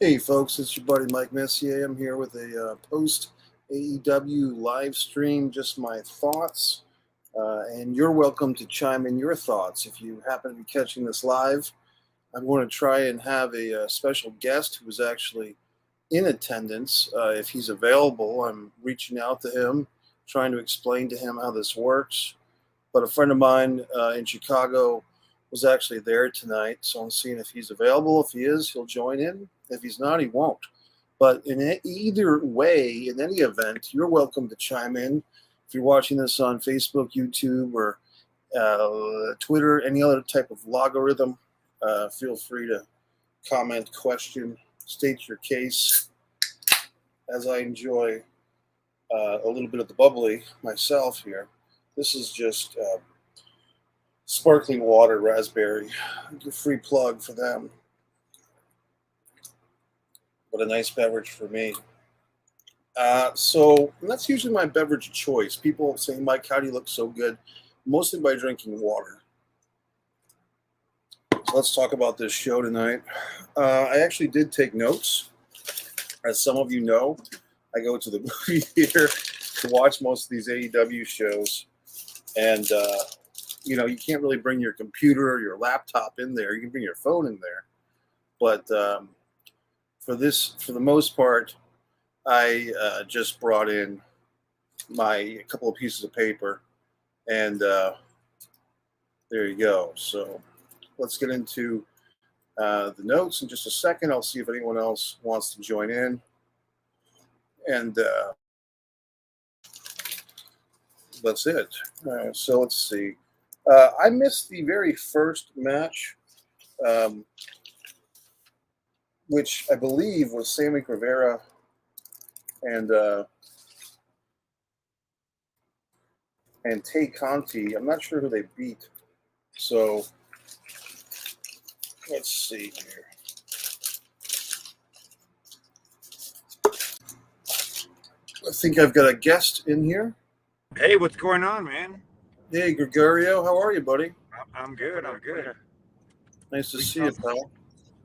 Hey folks, it's your buddy Mike Messier. I'm here with a post AEW live stream, just my thoughts. And you're welcome to chime in your thoughts. If you happen to be catching this live, I'm going to try and have a special guest who is actually in attendance. If he's available, I'm reaching out to him, trying to explain to him how this works. But a friend of mine in Chicago was actually there tonight, so I'm seeing if he's available. If he is, he'll join in. If he's not, he won't. But in either way, in any event, you're welcome to chime in. If you're watching this on Facebook, YouTube, or Twitter, any other type of logarithm, feel free to comment, question, state your case. As I enjoy a little bit of the bubbly myself here, this is just sparkling water, raspberry. A free plug for them. What a nice beverage for me. So that's usually my beverage of choice. People say, Mike, how do you look so good? Mostly by drinking water. So let's talk about this show tonight. I actually did take notes. As some of you know, I go to the movie theater to watch most of these AEW shows. And, you can't really bring your computer or your laptop in there. You can bring your phone in there. But for the most part, I just brought in a couple of pieces of paper, and there you go. So let's get into the notes in just a second. I'll see if anyone else wants to join in. And that's it. So let's see. I missed the very first match, which I believe was Sammy Guevara and Tay Conti. I'm not sure who they beat. So let's see here. I think I've got a guest in here. Hey, what's going on, man? Hey, Gregorio, how are you, buddy? I'm good. I'm good. Nice to see you, pal.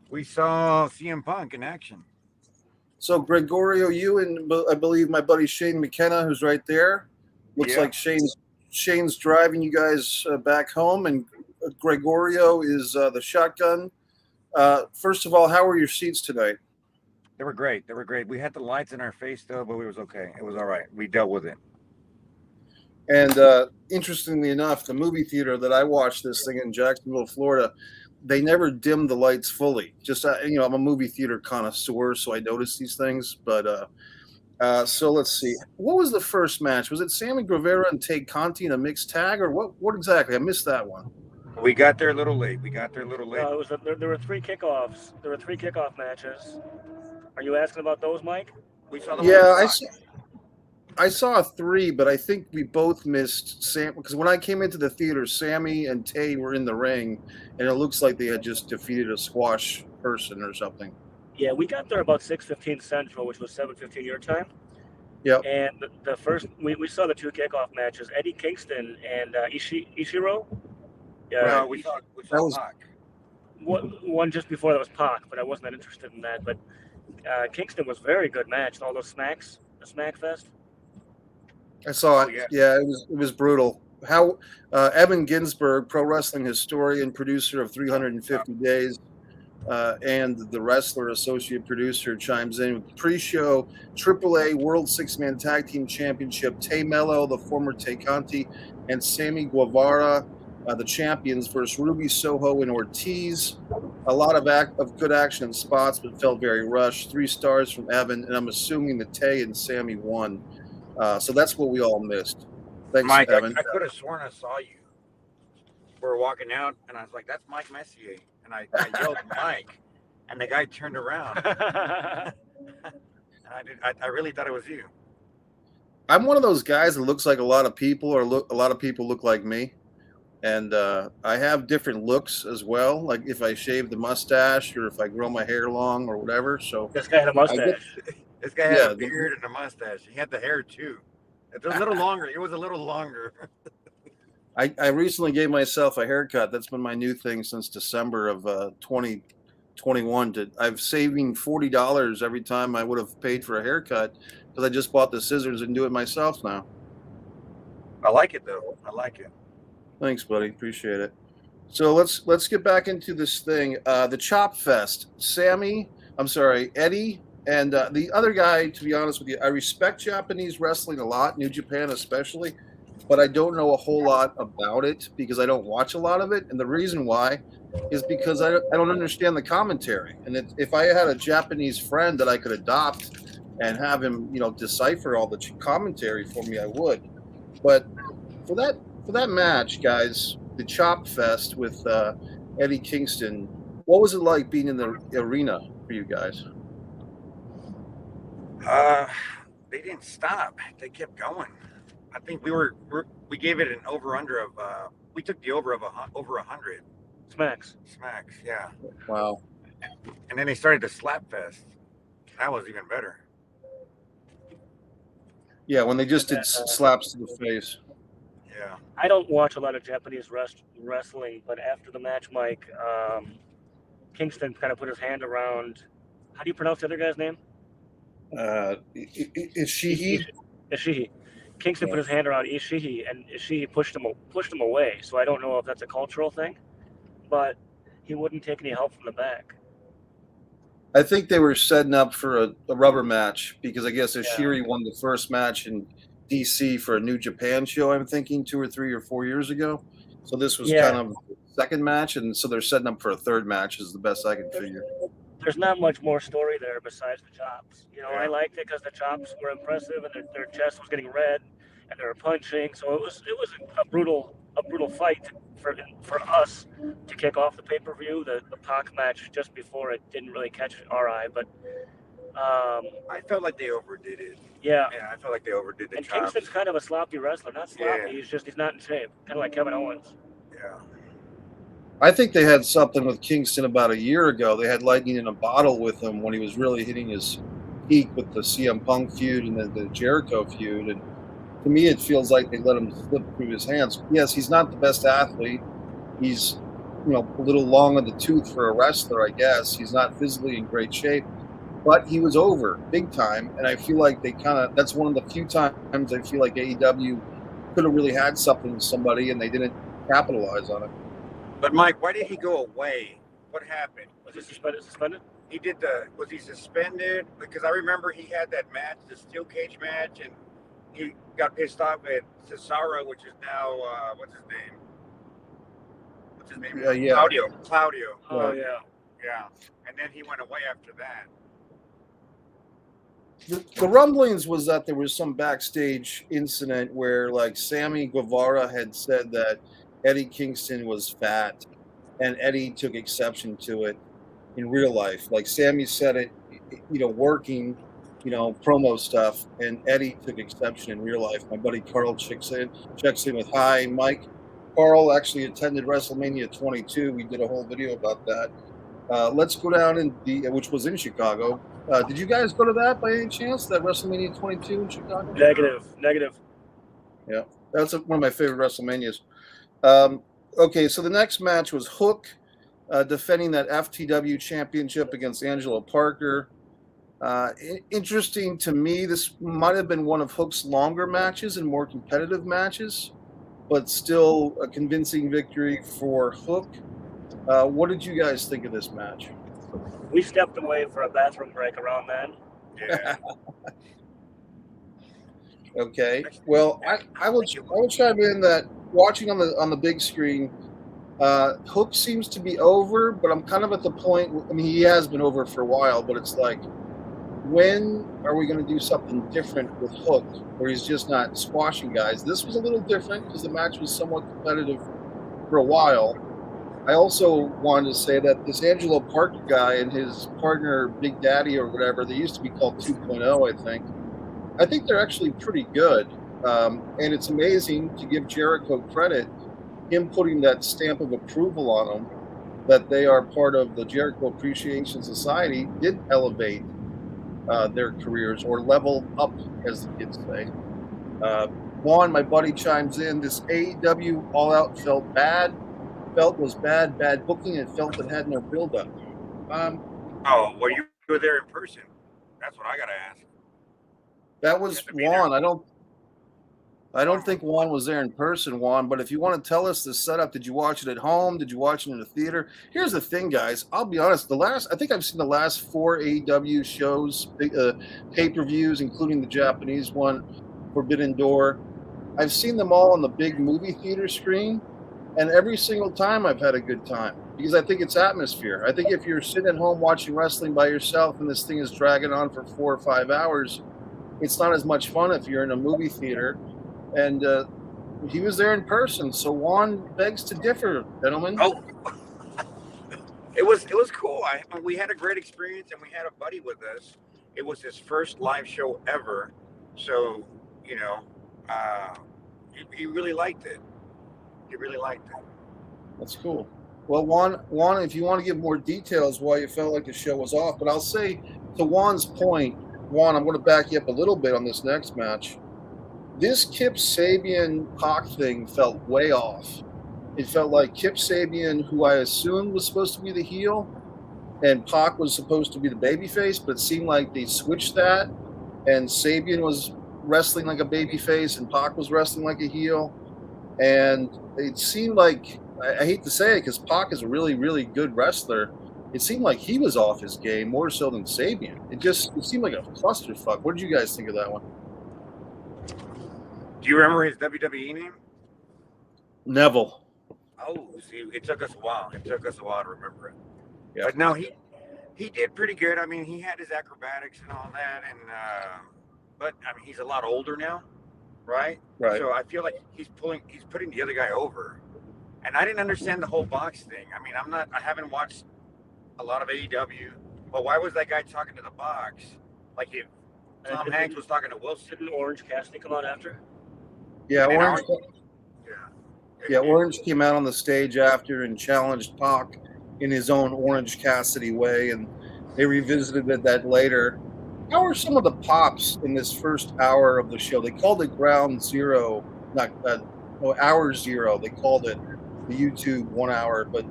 We saw CM Punk in action. So, Gregorio, you and I believe my buddy Shane McKenna, who's right there. Looks like Shane's driving you guys back home, and Gregorio is the shotgun. First of all, how were your seats tonight? They were great. We had the lights in our face, though, but it was okay. It was all right. We dealt with it. And interestingly enough, the movie theater that I watched this thing in Jacksonville, Florida, they never dimmed the lights fully. Just, I'm a movie theater connoisseur, so I notice these things. But so let's see. What was the first match? Was it Sammy Guevara and Tay Conti in a mixed tag, or what exactly? I missed that one. We got there a little late. No, it was there were three kickoffs. There were three kickoff matches. Are you asking about those, Mike? We saw the I saw three, but I think we both missed Sam because when I came into the theater, Sammy and Tay were in the ring, and it looks like they had just defeated a squash person or something. Yeah, we got there about 6:15 Central, which was 7:15 your time. Yep. And the first, we saw the two kickoff matches, Eddie Kingston and Ishiro. Yeah, we saw Pac. One just before that was Pac, but I wasn't that interested in that. But Kingston was very good match. All those smacks, the Smack Fest. I saw it. Yeah, it was brutal. How Evan Ginsberg, pro wrestling historian, producer of 350 Days, and the Wrestler associate producer, chimes in with pre-show AAA World Six-Man Tag Team Championship. Tay Mello, the former Tay Conti, and Sammy Guevara, the champions, versus Ruby Soho and Ortiz. A lot of good action and spots, but felt very rushed. 3 stars from Evan, and I'm assuming that Tay and Sammy won. So that's what we all missed. Thanks, Mike, Evan. I could have sworn I saw you. We were walking out, and I was like, "That's Mike Messier," and I yelled Mike, and the guy turned around. And I really thought it was you. I'm one of those guys that looks like a lot of people, or a lot of people look like me, and I have different looks as well. Like if I shave the mustache, or if I grow my hair long, or whatever. So this guy had a mustache. This guy had a beard and a mustache. He had the hair too. It was a little longer. It was a little longer. I recently gave myself a haircut. That's been my new thing since December of 2020. 21 to I've saving $40 every time I would have paid for a haircut because I just bought the scissors and do it myself now. I like it though. I like it. Thanks, buddy. Appreciate it. So let's get back into this thing. The Chop Fest. Eddie, and the other guy, to be honest with you, I respect Japanese wrestling a lot, New Japan especially, but I don't know a whole lot about it because I don't watch a lot of it. And the reason why is because I don't understand the commentary. And if I had a Japanese friend that I could adopt and have him, decipher all the commentary for me, I would. But for that match, guys, the Chop Fest with Eddie Kingston, what was it like being in the arena for you guys? They didn't stop. They kept going. I think we gave it an over-under of we took the over 100 Smacks. Yeah. Wow. And then they started the slap fest. That was even better. Yeah, when they just did slaps to the face. Yeah. I don't watch a lot of Japanese wrestling, but after the match, Mike, Kingston kind of put his hand around. How do you pronounce the other guy's name? Ishii. Ishii. Kingston put his hand around Ishii, and Ishii pushed him away. So I don't know if that's a cultural thing, but he wouldn't take any help from the back. I think they were setting up for a rubber match because I guess Ishii won the first match in DC for a New Japan show, I'm thinking 2 or 3 or 4 years ago. So this was kind of the second match, and so they're setting up for a third match is the best I can figure. There's not much more story there besides the chops. I liked it because the chops were impressive and their chest was getting red and they were punching. So it was a brutal fight for us to kick off the pay-per-view. The Pac match just before it didn't really catch our eye, but I felt like they overdid it. Yeah, I felt like they overdid the and chops. Kingston's kind of a sloppy wrestler. Not sloppy, he's not in shape. Kind of like Kevin Owens. Yeah. I think they had something with Kingston about a year ago. They had lightning in a bottle with him when he was really hitting his peak with the CM Punk feud and then the Jericho feud. And to me, it feels like they let him slip through his hands. Yes, he's not the best athlete. He's, a little long in the tooth for a wrestler, I guess. He's not physically in great shape, but he was over big time. And I feel like that's one of the few times I feel like AEW could have really had something with somebody and they didn't capitalize on it. But Mike, why did he go away? What happened? Was he suspended? Was he suspended? Because I remember he had that match, the steel cage match, and he got pissed off at Cesaro, which is now, what's his name? Yeah. Claudio. Oh, yeah. Yeah. And then he went away after that. The rumblings was that there was some backstage incident where, like, Sammy Guevara had said that Eddie Kingston was fat, and Eddie took exception to it in real life. Like, Sammy said it, working, promo stuff, and Eddie took exception in real life. My buddy Carl checks in with, "Hi, Mike." Carl actually attended WrestleMania 22. We did a whole video about that. Let's go down which was in Chicago. Did you guys go to that by any chance? That WrestleMania 22 in Chicago? Negative. Yeah, that's one of my favorite WrestleManias. Okay, so the next match was Hook defending that FTW championship against Angelo Parker. Interesting to me, this might have been one of Hook's longer matches and more competitive matches, but still a convincing victory for Hook. What did you guys think of this match? We stepped away for a bathroom break around then. Yeah. Okay. Well, I will chime in that watching on the big screen, Hook seems to be over, but I'm kind of at the point. I mean, he has been over for a while, but it's like, when are we going to do something different with Hook, where he's just not squashing guys? This was a little different because the match was somewhat competitive for a while. I also wanted to say that this Angelo Parker guy and his partner Big Daddy or whatever, they used to be called 2.0, I think. I think they're actually pretty good. And it's amazing, to give Jericho credit, him putting that stamp of approval on them, that they are part of the Jericho Appreciation Society, did elevate their careers, or level up, as the kids say. Juan, my buddy, chimes in, this AEW All Out felt bad. Felt was bad booking, and felt it had no build-up. Oh, well, you were there in person. That's what I gotta ask. That was Juan. I don't think Juan was there in person, Juan, but if you want to tell us the setup, did you watch it at home? Did you watch it in the theater? Here's the thing, guys. I'll be honest. I think I've seen the last 4 AEW shows, pay-per-views, including the Japanese one, Forbidden Door. I've seen them all on the big movie theater screen, and every single time I've had a good time because I think it's atmosphere. I think if you're sitting at home watching wrestling by yourself and this thing is dragging on for 4 or 5 hours, it's not as much fun if you're in a movie theater. And he was there in person, so Juan begs to differ, gentlemen. Oh, it was cool. We had a great experience, and we had a buddy with us. It was his first live show ever, so he really liked it. He really liked it. That's cool. Well, Juan, if you want to give more details why you felt like the show was off, but I'll say to Juan's point, Juan, I'm going to back you up a little bit on this next match. This Kip Sabian-Pac thing felt way off. It felt like Kip Sabian, who I assumed was supposed to be the heel, and Pac was supposed to be the babyface, but it seemed like they switched that, and Sabian was wrestling like a babyface, and Pac was wrestling like a heel. And it seemed like, I hate to say it, because Pac is a really, really good wrestler, it seemed like he was off his game more so than Sabian. It seemed like a clusterfuck. What did you guys think of that one? Do you remember his WWE name? Neville. Oh, see, it took us a while. It took us a while to remember it. Yeah. But no, he did pretty good. I mean, he had his acrobatics and all that, and but I mean, he's a lot older now, right? Right. So I feel like he's putting the other guy over. And I didn't understand the whole box thing. I mean, I haven't watched a lot of AEW, but why was that guy talking to the box? Like if Tom Hanks was talking to Wilson. Didn't Orange Cassidy come out after? Yeah, Orange. Yeah, Orange came out on the stage after and challenged Pac in his own Orange Cassidy way, and they revisited that later. How are some of the pops in this first hour of the show? They called it Ground Zero, Hour Zero. They called it the YouTube 1 hour. But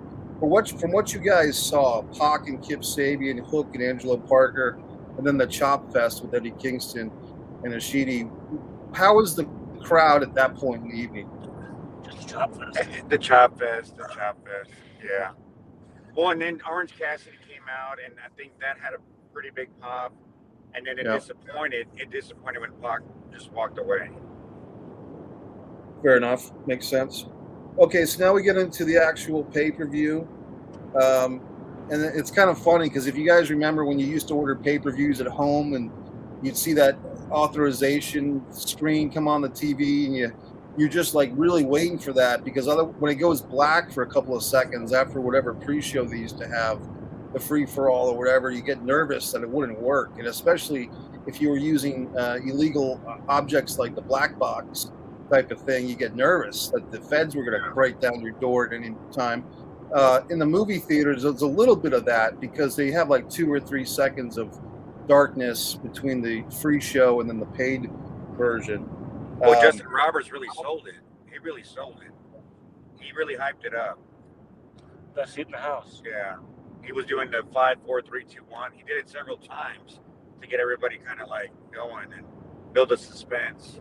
from what you guys saw, Pac and Kip Sabian, Hook and Angelo Parker, and then the Chop Fest with Eddie Kingston and Ishii, how was the crowd at that point in the evening? Just the Chop Fest. The Chop Fest, yeah. Well, and then Orange Cassidy came out, and I think that had a pretty big pop. And then it disappointed. It disappointed when Pac just walked away. Fair enough. Makes sense. Okay, so now we get into the actual pay-per-view. And it's kind of funny because if you guys remember when you used to order pay-per-views at home and you'd see that authorization screen come on the TV and you're just like really waiting for that because when it goes black for a couple of seconds after whatever pre-show they used to have, the free-for-all or whatever, you get nervous that it wouldn't work. And especially if you were using illegal objects like the black box type of thing, you get nervous that the feds were going to break down your door at any time. In the movie theaters, there's a little bit of that because they have like 2 or 3 seconds of darkness between the free show and then the paid version. Well, Justin Roberts really sold it. He really sold it. He really hyped it up. Best seat in the house. Yeah. He was doing the 5, 4, 3, 2, 1. He did it several times to get everybody kind of like going and build a suspense.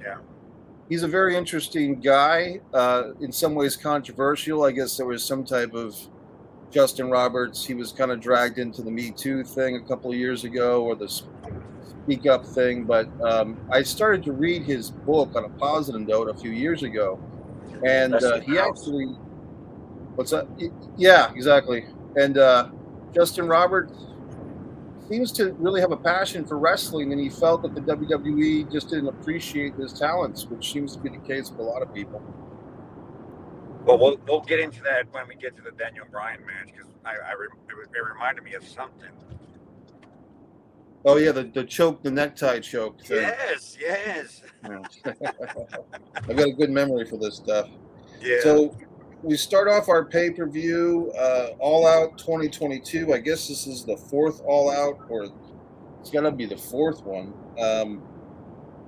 Yeah. He's a very interesting guy. In some ways controversial. I guess there was some type of Justin Roberts. He was kind of dragged into the Me Too thing a couple of years ago, or the Speak Up thing. But I started to read his book on a positive note a few years ago, and he actually. What's that? Yeah, exactly. And Justin Roberts seems to really have a passion for wrestling, and he felt that the WWE just didn't appreciate his talents, which seems to be the case with a lot of people. Well, we'll get into that when we get to the Daniel Bryan match because it reminded me of something. Oh yeah, the choke, the necktie choke thing. Yes. Yeah. I've got a good memory for this stuff. Yeah. So we start off our pay-per-view, All Out 2022. I guess this is the 4th All Out, or it's got to be the 4th one.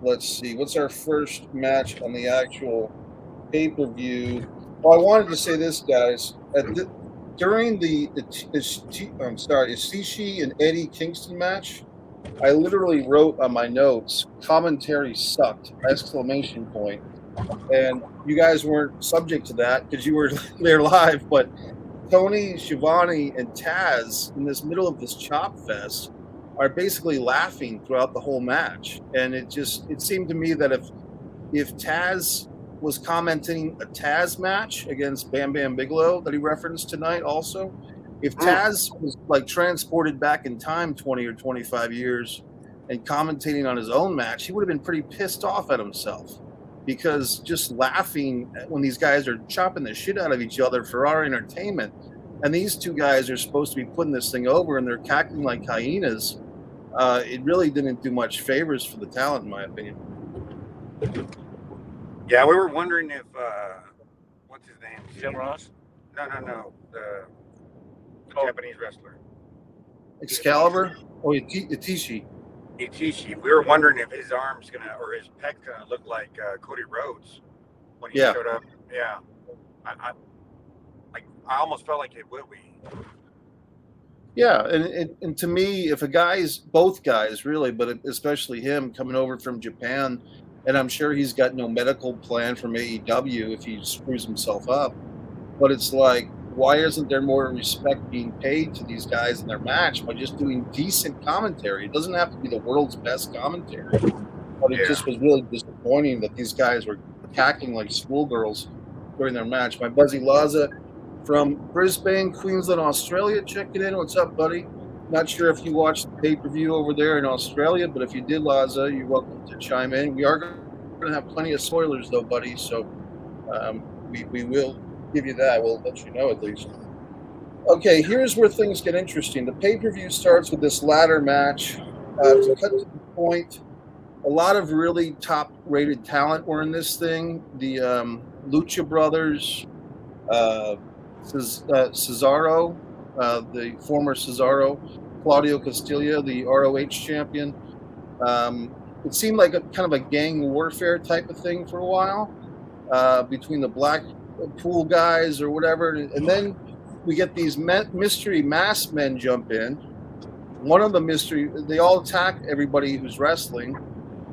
Let's see. What's our first match on the actual pay-per-view? Well, I wanted to say this, guys. during the Ishishi and Eddie Kingston match, I literally wrote on my notes, "Commentary sucked!" exclamation point. And you guys weren't subject to that because you were there live. But Tony, Schiavone, and Taz in this middle of this chop fest are basically laughing throughout the whole match. And it seemed to me that if Taz was commenting a Taz match against Bam Bam Bigelow that he referenced tonight also, if Taz was like transported back in time 20 or 25 years and commentating on his own match, he would have been pretty pissed off at himself, because just laughing when these guys are chopping the shit out of each other for our entertainment, and these two guys are supposed to be putting this thing over and they're cackling like hyenas, it really didn't do much favors for the talent, in my opinion. Yeah, we were wondering if what's his name? Jim Ross? No. The Japanese wrestler. Excalibur? Oh, Itishi. Itishi. We were wondering if his arm's gonna, or his pec gonna look like Cody Rhodes when he showed up. Yeah. I almost felt like it would be. Yeah, and to me, if both guys really, but especially him coming over from Japan, and I'm sure he's got no medical plan from AEW if he screws himself up, but it's like, why isn't there more respect being paid to these guys in their match by just doing decent commentary? It doesn't have to be the world's best commentary, but it just was really disappointing that these guys were attacking like schoolgirls during their match. My Buzzy Laza from Brisbane, Queensland, Australia, checking in. What's up, buddy? Not sure if you watched the pay-per-view over there in Australia, but if you did, Laza, you're welcome to chime in. We are going to have plenty of spoilers, though, buddy, so we will give you that. We'll let you know at least. Okay, here's where things get interesting. The pay-per-view starts with this ladder match. To cut to the point, a lot of really top-rated talent were in this thing. The Lucha Brothers, Cesaro, the former Cesaro, Claudio Castillo, the ROH champion. It seemed like a kind of a gang warfare type of thing for a while between the Blackpool guys or whatever. And then we get these mystery masked men jump in. One of the they all attack everybody who's wrestling.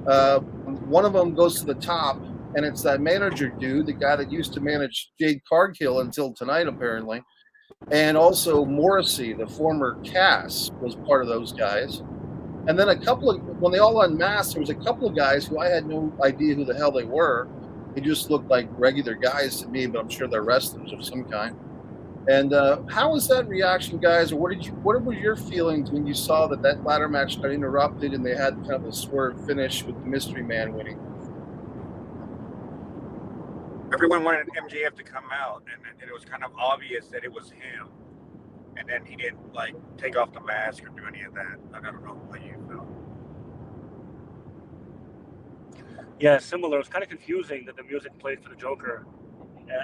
One of them goes to the top, and it's that manager dude, the guy that used to manage Jade Cargill until tonight, apparently. And also Morrissey, the former Cass, was part of those guys. And then when they all unmasked, there was a couple of guys who I had no idea who the hell they were. They just looked like regular guys to me, but I'm sure they're wrestlers of some kind. And how was that reaction, guys? Or what were your feelings when you saw that ladder match got interrupted and they had kind of a swerve finish with the mystery man winning? Everyone wanted MJF to come out, and it was kind of obvious that it was him. And then he didn't take off the mask or do any of that. I don't know how you felt. Yeah, similar. It was kind of confusing that the music played for the Joker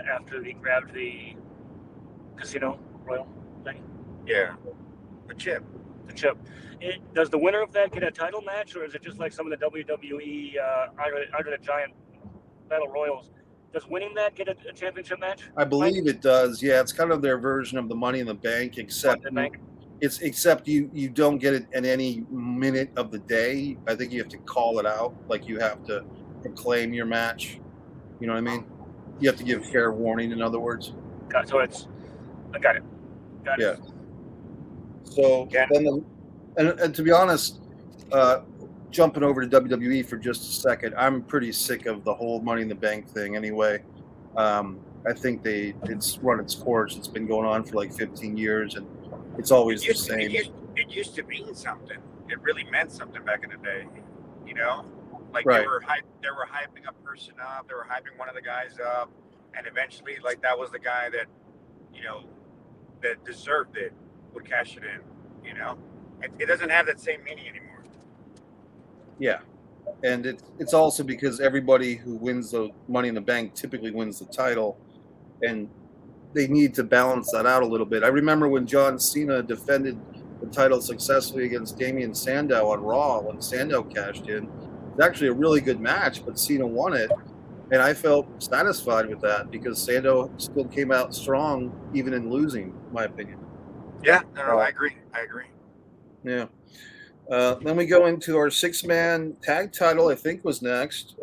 after he grabbed the Casino Royal thing. Yeah, the chip. Does the winner of that get a title match, or is it just like some of the WWE Andre the Giant Battle Royals? Does winning that get a championship match? I believe it does. Yeah, it's kind of their version of the Money in the Bank, except you don't get it at any minute of the day. I think you have to call it out, like you have to proclaim your match. You know what I mean? You have to give fair warning, in other words. I got it. Yeah. So and to be honest, jumping over to WWE for just a second, I'm pretty sick of the whole Money in the Bank thing anyway. I think it's run its course. It's been going on for like 15 years, and it's always the same. It used to mean something. It really meant something back in the day, you know? Like right. they were hyping a person up. They were hyping one of the guys up, and eventually, that was the guy that, that deserved it would cash it in. It doesn't have that same meaning anymore. Yeah, and it's also because everybody who wins the Money in the Bank typically wins the title, and they need to balance that out a little bit. I remember when John Cena defended the title successfully against Damian Sandow on Raw when Sandow cashed in. It was actually a really good match, but Cena won it. And I felt satisfied with that because Sando still came out strong, even in losing, in my opinion. Yeah, no, I agree. Yeah. Then we go into our 6-man tag title, I think was next.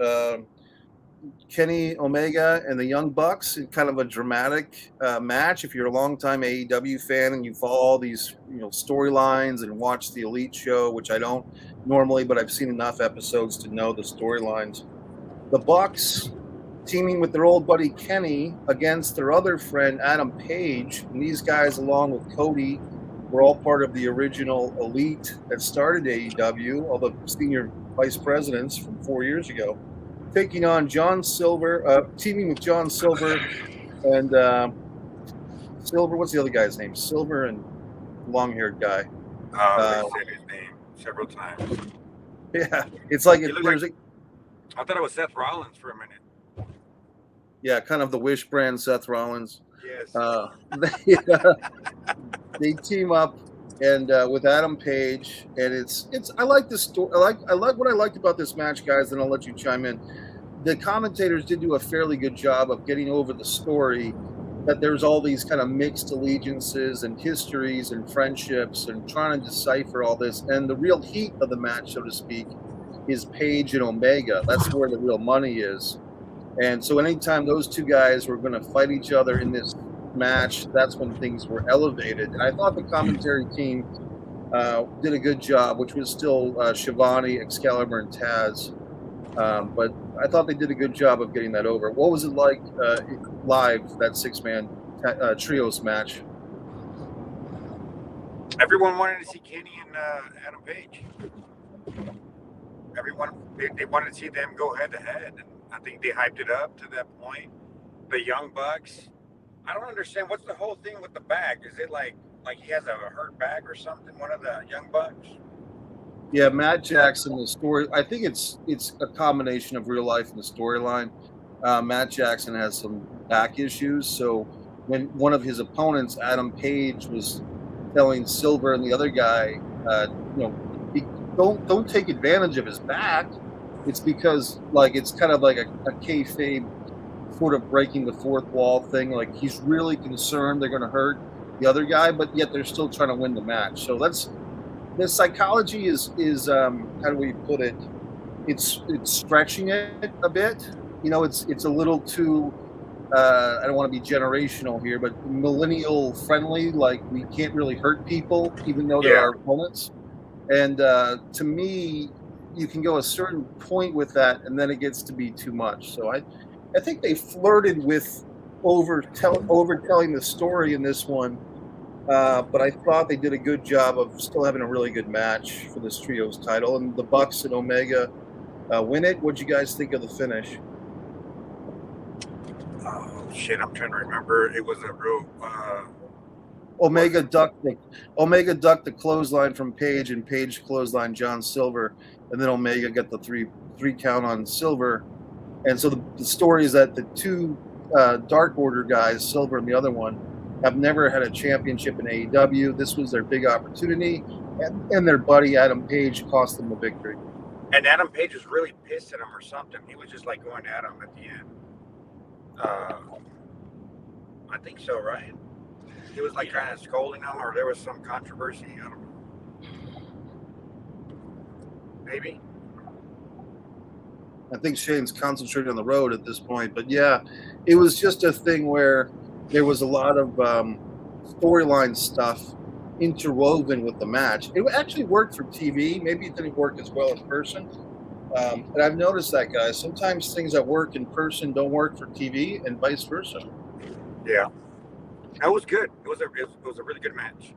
Kenny Omega and the Young Bucks in kind of a dramatic match. If you're a longtime AEW fan and you follow all these storylines and watch the Elite show, which I don't normally, but I've seen enough episodes to know the storylines. The Bucks teaming with their old buddy Kenny against their other friend Adam Page, and these guys, along with Cody, were all part of the original Elite that started AEW, all the senior vice presidents from 4 years ago, taking on John Silver, teaming with John Silver and Silver. What's the other guy's name? Silver and long-haired guy. They said his name several times. Yeah, it's like I thought it was Seth Rollins for a minute. Yeah, kind of the Wish brand Seth Rollins. Yes. They team up and with Adam Page, and it's I like this story. I like what I liked about this match, guys. And I'll let you chime in. The commentators did do a fairly good job of getting over the story that there's all these kind of mixed allegiances and histories and friendships and trying to decipher all this. And the real heat of the match, so to speak, is Page and Omega. That's where the real money is. And so anytime those two guys were going to fight each other in this match, that's when things were elevated. And I thought the commentary team did a good job, which was still Shivani, Excalibur, and Taz. But I thought they did a good job of getting that over. What was it like live, that 6-man trios match? Everyone wanted to see Kenny and Adam Page. Everyone, they wanted to see them go head-to-head. And I think they hyped it up to that point. The Young Bucks, I don't understand. What's the whole thing with the back? Is it like he has a hurt back or something, one of the Young Bucks? Yeah, Matt Jackson, the story, I think it's a combination of real life and the storyline. Matt Jackson has some back issues. So when one of his opponents, Adam Page, was telling Silver and the other guy, don't take advantage of his back. It's because it's kind of like a kayfabe sort of breaking the fourth wall thing. Like he's really concerned they're going to hurt the other guy, but yet they're still trying to win the match. So the psychology is how do we put it? It's stretching it a bit. It's a little too. I don't want to be generational here, but millennial friendly. Like we can't really hurt people, even though they're our opponents. And to me, you can go a certain point with that, and then it gets to be too much. So I think they flirted with overtelling the story in this one, but I thought they did a good job of still having a really good match for this trios title. And the Bucks and Omega win it. What'd you guys think of the finish? Oh shit! I'm trying to remember. It was a real. Omega ducked the clothesline from Page, and Page clothesline John Silver, and then Omega got the three count on Silver. And so the story is that the two Dark Order guys, Silver and the other one, have never had a championship in AEW. This was their big opportunity, and their buddy Adam Page cost them the victory. And Adam Page was really pissed at him or something. He was just like going at him at the end. I think so, right? He was like trying to scolding him, or there was some controversy. I don't know. Maybe. I think Shane's concentrating on the road at this point, but yeah, it was just a thing where there was a lot of storyline stuff interwoven with the match. It actually worked for TV. Maybe it didn't work as well in person. And I've noticed that, guys. Sometimes things that work in person don't work for TV, and vice versa. Yeah. That was good. It was a really good match.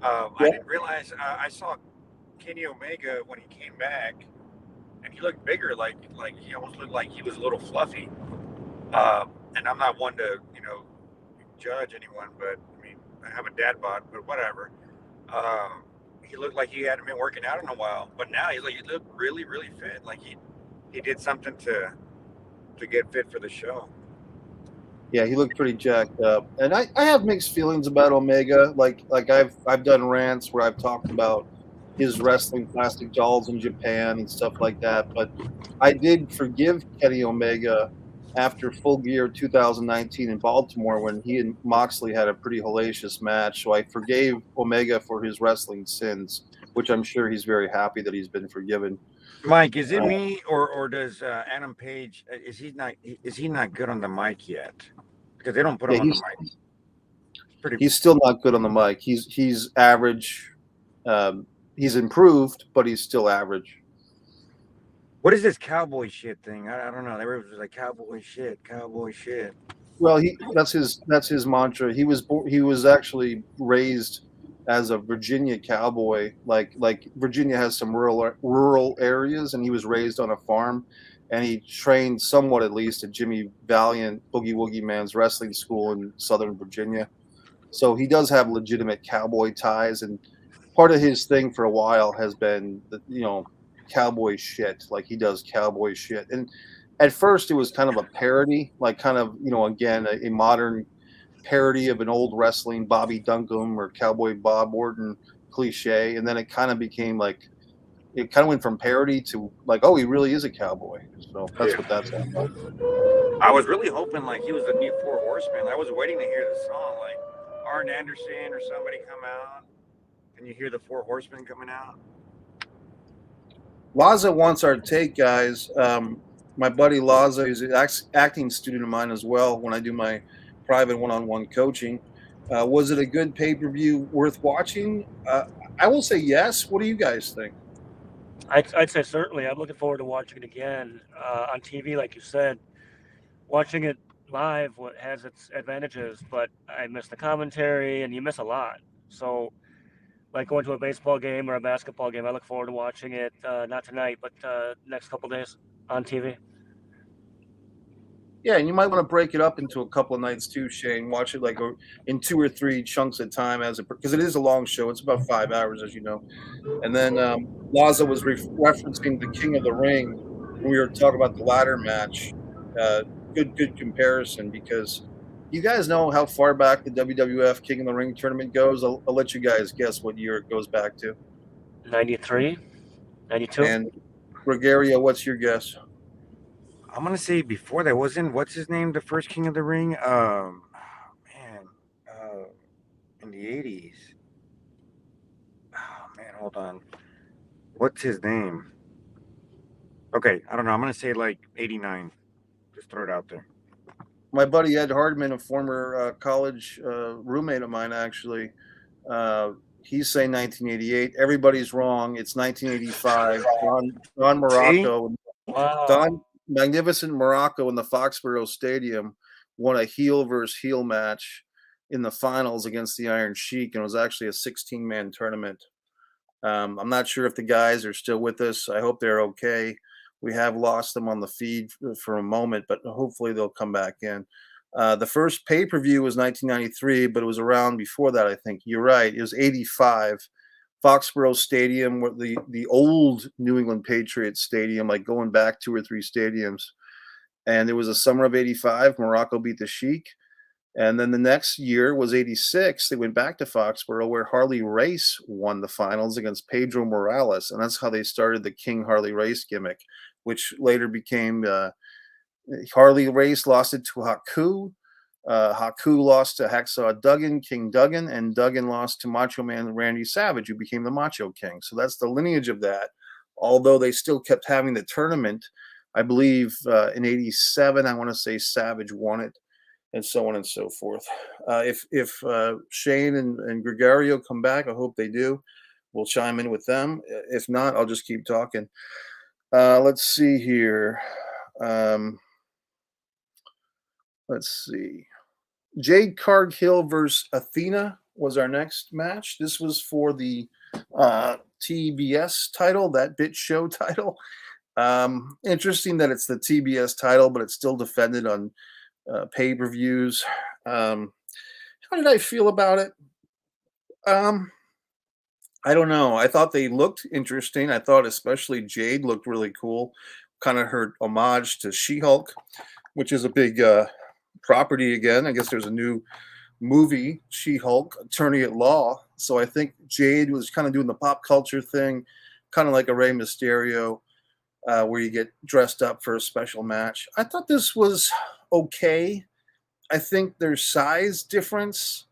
I didn't realize. I saw Kenny Omega when he came back, and he looked bigger. Like he almost looked like he was a little fluffy. And I'm not one to judge anyone, but I mean I have a dad bod, but whatever. He looked like he hadn't been working out in a while, but now he looked really, really fit. Like he did something to get fit for the show. Yeah, he looked pretty jacked up, and I have mixed feelings about Omega. Like I've done rants where I've talked about his wrestling plastic dolls in Japan and stuff like that. But I did forgive Kenny Omega after Full Gear 2019 in Baltimore when he and Moxley had a pretty hellacious match. So I forgave Omega for his wrestling sins, which I'm sure he's very happy that he's been forgiven. Mike, is it me or does Adam Page is he not good on the mic yet? Because they don't put him on the mic. He's still not good on the mic. He's average. He's improved, but he's still average. What is this cowboy shit thing? I don't know. They were like cowboy shit. Well, that's his mantra. He was actually raised as a Virginia cowboy. Like Virginia has some rural areas, and he was raised on a farm, and he trained somewhat at least at Jimmy Valiant Boogie Woogie Man's wrestling school in Southern Virginia. So he does have legitimate cowboy ties, and part of his thing for a while has been cowboy shit. Like he does cowboy shit, and at first it was kind of a parody, like kind of again a modern parody of an old wrestling Bobby Duncombe or Cowboy Bob Orton cliche, and then it kind of became like it kind of went from parody to like, oh, he really is a cowboy. So that's what that's all about. I was really hoping like he was the new Four Horsemen. I was waiting to hear the song, like Arn Anderson or somebody come out. Can you hear the Four Horsemen coming out? Laza wants our take, guys. My buddy Laza is an acting student of mine as well when I do my private one-on-one coaching. Was it a good pay-per-view worth watching? I will say yes. What do you guys think? I'd say certainly. I'm looking forward to watching it again on TV, like you said. Watching it live has its advantages, but I miss the commentary, and you miss a lot. So, like going to a baseball game or a basketball game, I look forward to watching it, not tonight, but next couple days on TV. Yeah, and you might want to break it up into a couple of nights too, Shane. Watch it like in 2 or 3 chunks at time, because it is a long show. It's about 5 hours, as you know. And then Laza was referencing the King of the Ring when we were talking about the ladder match. Good comparison, because you guys know how far back the WWF King of the Ring tournament goes. I'll let you guys guess what year it goes back to. 93, 92. And Gregario, what's your guess? I'm gonna say before that wasn't what's his name, the first King of the Ring. In the 80s. Oh man, hold on. What's his name? Okay, I don't know. I'm gonna say like 89. Just throw it out there. My buddy Ed Hardman, a former college roommate of mine, actually, he's saying 1988. Everybody's wrong. It's 1985. Don Morocco. Wow. Magnificent Morocco in the Foxborough Stadium won a heel versus heel match in the finals against the Iron Sheik, and it was actually a 16-man tournament. I'm not sure if the guys are still with us. I hope they're okay. We have lost them on the feed for a moment, but hopefully they'll come back in. The first pay-per-view was 1993, but it was around before that, I think. You're right. It was 85. Foxborough Stadium, the old New England Patriots Stadium, like going back 2 or 3 stadiums. And it was the summer of 85. Morocco beat the Sheik. And then the next year was 86. They went back to Foxborough, where Harley Race won the finals against Pedro Morales. And that's how they started the King Harley Race gimmick, which later became Harley Race lost it to Haku. Haku lost to Hacksaw Duggan, King Duggan, and Duggan lost to Macho Man Randy Savage, who became the Macho King. So that's the lineage of that. Although they still kept having the tournament, I believe in 87, I want to say Savage won it, and so on and so forth. If Shane and Gregario come back, I hope they do. We'll chime in with them. If not, I'll just keep talking. Let's see here. Let's see. Jade Cargill versus Athena was our next match. This was for the TBS title, that bitch show title. Interesting that it's the TBS title, but it's still defended on pay-per-views. How did I feel about it? I don't know. I thought they looked interesting. I thought especially Jade looked really cool. Kind of her homage to She-Hulk, which is a big property again. I guess there's a new movie, She-Hulk, Attorney at Law. So I think Jade was kind of doing the pop culture thing, kind of like a Rey Mysterio. where you get dressed up for a special match. I thought this was okay. I think there's size difference.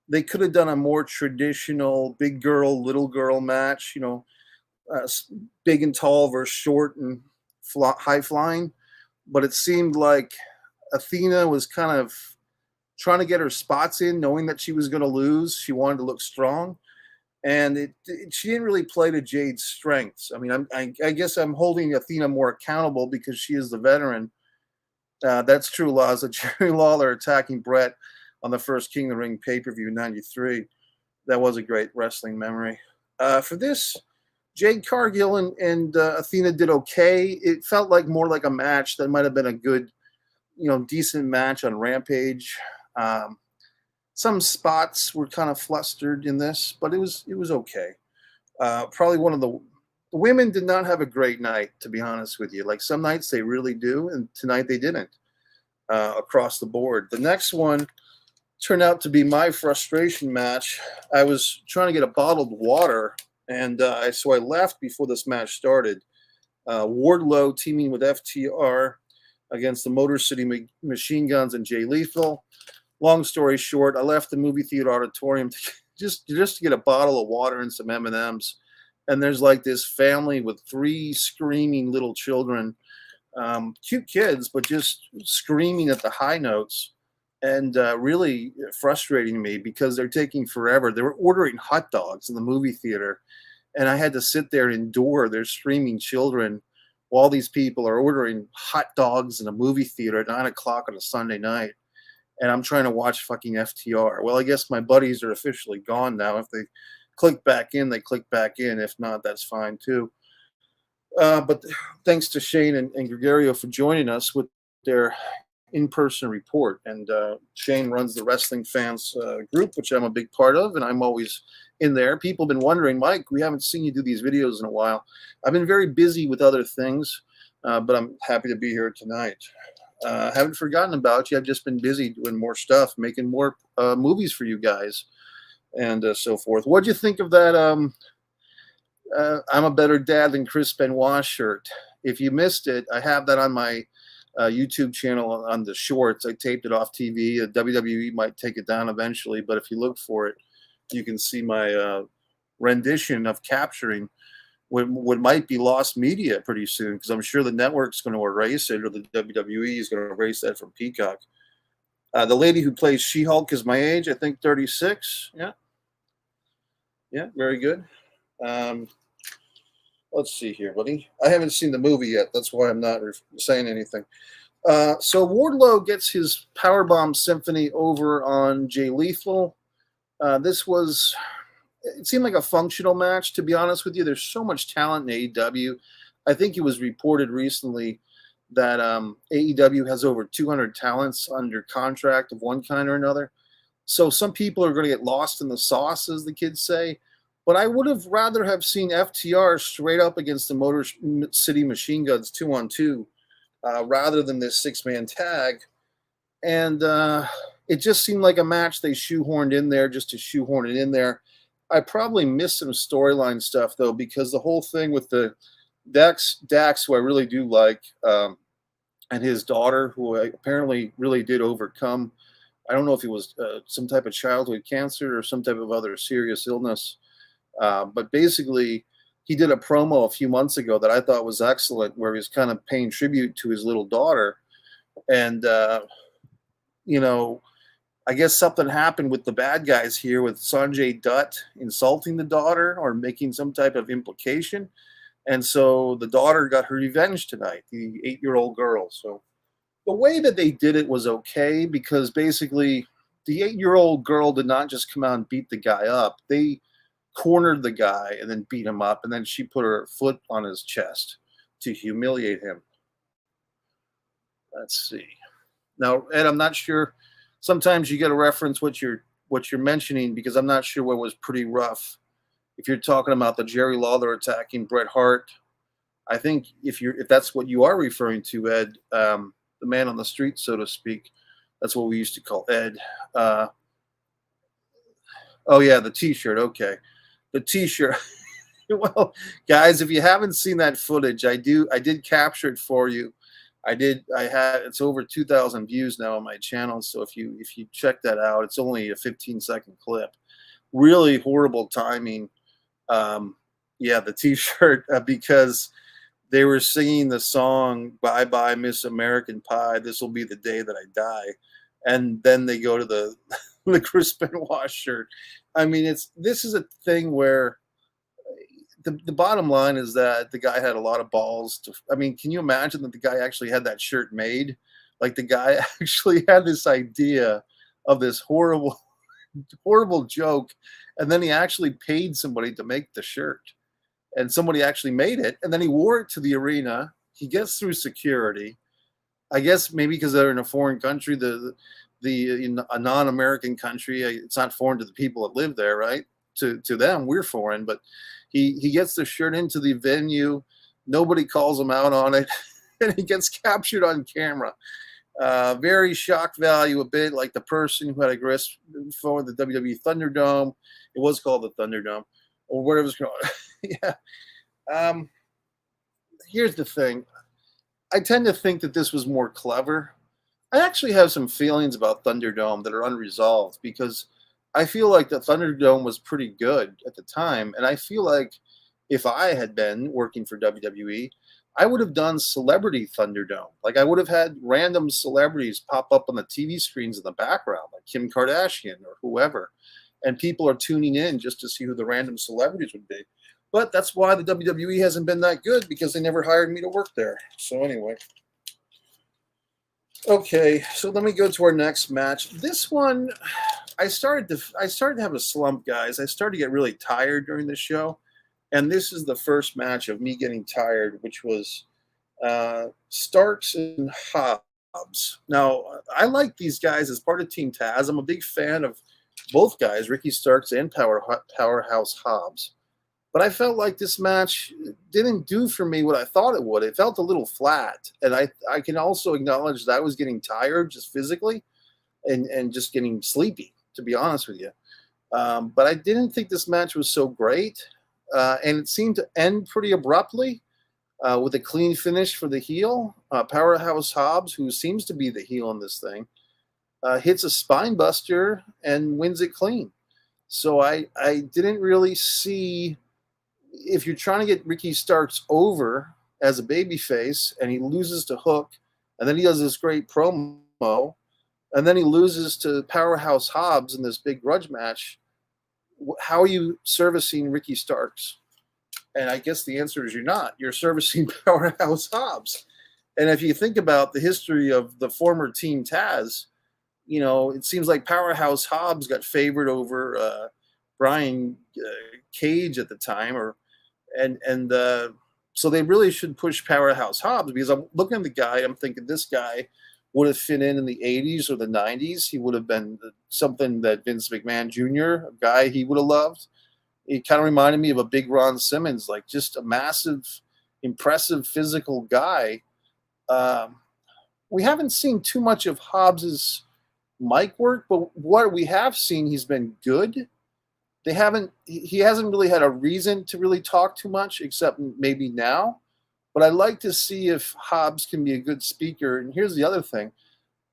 They could have done a more traditional big girl, little girl match, big and tall versus short and high flying. But it seemed like Athena was kind of trying to get her spots in, knowing that she was going to lose. She wanted to look strong. And she didn't really play to Jade's strengths. I mean, I guess I'm holding Athena more accountable because she is the veteran. That's true, Laza. Jerry Lawler attacking Brett on the first King of the Ring pay-per-view in '93. That was a great wrestling memory. For this, Jade Cargill and Athena did okay. It felt like more like a match that might have been a good, decent match on Rampage. Some spots were kind of flustered in this, but it was okay. Probably one of the women did not have a great night, to be honest with you. Like some nights they really do, and tonight they didn't across the board. The next one turned out to be my frustration match. I was trying to get a bottled water, and so I left before this match started. Wardlow teaming with FTR against the Motor City Machine Guns and Jay Lethal. Long story short, I left the movie theater auditorium to just to get a bottle of water and some M&Ms. And there's like this family with 3 screaming little children, cute kids, but just screaming at the high notes and really frustrating me because they're taking forever. They were ordering hot dogs in the movie theater, and I had to sit there and endure their screaming children while these people are ordering hot dogs in a movie theater at 9 o'clock on a Sunday night. And I'm trying to watch fucking FTR. Well, I guess my buddies are officially gone now. If they click back in, they click back in. If not, that's fine too. But thanks to Shane and Gregorio for joining us with their in-person report. And Shane runs the Wrestling Fans group, which I'm a big part of, and I'm always in there. People have been wondering, Mike, we haven't seen you do these videos in a while. I've been very busy with other things, but I'm happy to be here tonight. Haven't forgotten about you. I've just been busy doing more stuff, making more movies for you guys, and so forth. What'd you think of that? I'm a better dad than Chris Benoit shirt. If you missed it, I have that on my YouTube channel on the shorts. I taped it off TV. WWE might take it down eventually, but if you look for it, you can see my rendition of capturing what might be lost media pretty soon, because I'm sure the network's going to erase it, or the WWE is going to erase that from Peacock. The lady who plays She-Hulk is my age, I think 36. Yeah, very good. Let's see here, buddy. I haven't seen the movie yet. That's why I'm not saying anything. So Wardlow gets his Powerbomb Symphony over on Jay Lethal. It seemed like a functional match, to be honest with you. There's so much talent in AEW. I think it was reported recently that AEW has over 200 talents under contract of one kind or another. So some people are going to get lost in the sauce, as the kids say. But I would have rather have seen FTR straight up against the Motor City Machine Guns 2-on-2 rather than this 6-man tag. And it just seemed like a match they shoehorned in there just to shoehorn it in there. I probably missed some storyline stuff, though, because the whole thing with the Dax, who I really do like, and his daughter, who apparently really did overcome, I don't know if it was some type of childhood cancer or some type of other serious illness. But basically, he did a promo a few months ago that I thought was excellent, where he was kind of paying tribute to his little daughter. And, I guess something happened with the bad guys here with Sanjay Dutt insulting the daughter or making some type of implication. And so the daughter got her revenge tonight, the 8-year-old girl. So the way that they did it was okay, because basically the 8-year-old girl did not just come out and beat the guy up. They cornered the guy and then beat him up. And then she put her foot on his chest to humiliate him. Let's see. Now, Ed, I'm not sure. Sometimes you got to reference what you're mentioning, because I'm not sure what was pretty rough. If you're talking about the Jerry Lawler attacking Bret Hart, I think if that's what you are referring to, Ed, the man on the street, so to speak, that's what we used to call Ed. Oh yeah, the T-shirt. Okay, the T-shirt. Well, guys, if you haven't seen that footage, I did capture it for you. It's over 2,000 views now on my channel. So if you check that out, it's only a 15-second clip. Really horrible timing. Yeah, the t-shirt, because they were singing the song "Bye Bye Miss American Pie, This Will Be the Day That I Die," and then they go to the the Chris Benoit shirt. I mean, this is a thing where the bottom line is that the guy had a lot of balls to. I mean, can you imagine that the guy actually had that shirt made? Like, the guy actually had this idea of this horrible joke, and then he actually paid somebody to make the shirt, and somebody actually made it, and then he wore it to the arena. He gets through security, I guess, maybe because they're in a foreign country, in a non-American country. It's not foreign to the people that live there, right? To them, we're foreign, but he gets the shirt into the venue. Nobody calls him out on it, and he gets captured on camera. Very shock value, a bit like the person who had a grist for the WWE Thunderdome. It was called the Thunderdome, or whatever it's called. Yeah. Here's the thing. I tend to think that this was more clever. I actually have some feelings about Thunderdome that are unresolved, because I feel like the Thunderdome was pretty good at the time, and I feel like if I had been working for WWE, I would have done Celebrity Thunderdome. Like, I would have had random celebrities pop up on the TV screens in the background, like Kim Kardashian or whoever, and people are tuning in just to see who the random celebrities would be. But that's why the WWE hasn't been that good, because they never hired me to work there. So anyway. Okay, so let me go to our next match. This one, I started to have a slump, guys. I started to get really tired during the show. And this is the first match of me getting tired, which was Starks and Hobbes. Now, I like these guys as part of Team Taz. I'm a big fan of both guys, Ricky Starks and Powerhouse Hobbes. But I felt like this match didn't do for me what I thought it would. It felt a little flat. And I can also acknowledge that I was getting tired just physically and just getting sleepy, to be honest with you. But I didn't think this match was so great. And it seemed to end pretty abruptly with a clean finish for the heel. Powerhouse Hobbes, who seems to be the heel in this thing, hits a spine buster and wins it clean. So I didn't really see, if you're trying to get Ricky Starks over as a babyface and he loses to Hook, and then he does this great promo, and then he loses to Powerhouse Hobbes in this big grudge match, how are you servicing Ricky Starks? And I guess the answer is you're not. You're servicing Powerhouse Hobbes. And if you think about the history of the former Team Taz, you know, it seems like Powerhouse Hobbes got favored over Brian Cage at the time, so they really should push Powerhouse Hobbes, because I'm looking at the guy, I'm thinking this guy would have fit in the 80s or the 90s. He would have been something that Vince McMahon Jr., a guy he would have loved. He kind of reminded me of a big Ron Simmons, like just a massive, impressive physical guy. We haven't seen too much of Hobbes's mic work, but what we have seen, he's been good. He hasn't really had a reason to really talk too much, except maybe now. But I'd like to see if Hobbes can be a good speaker. And here's the other thing.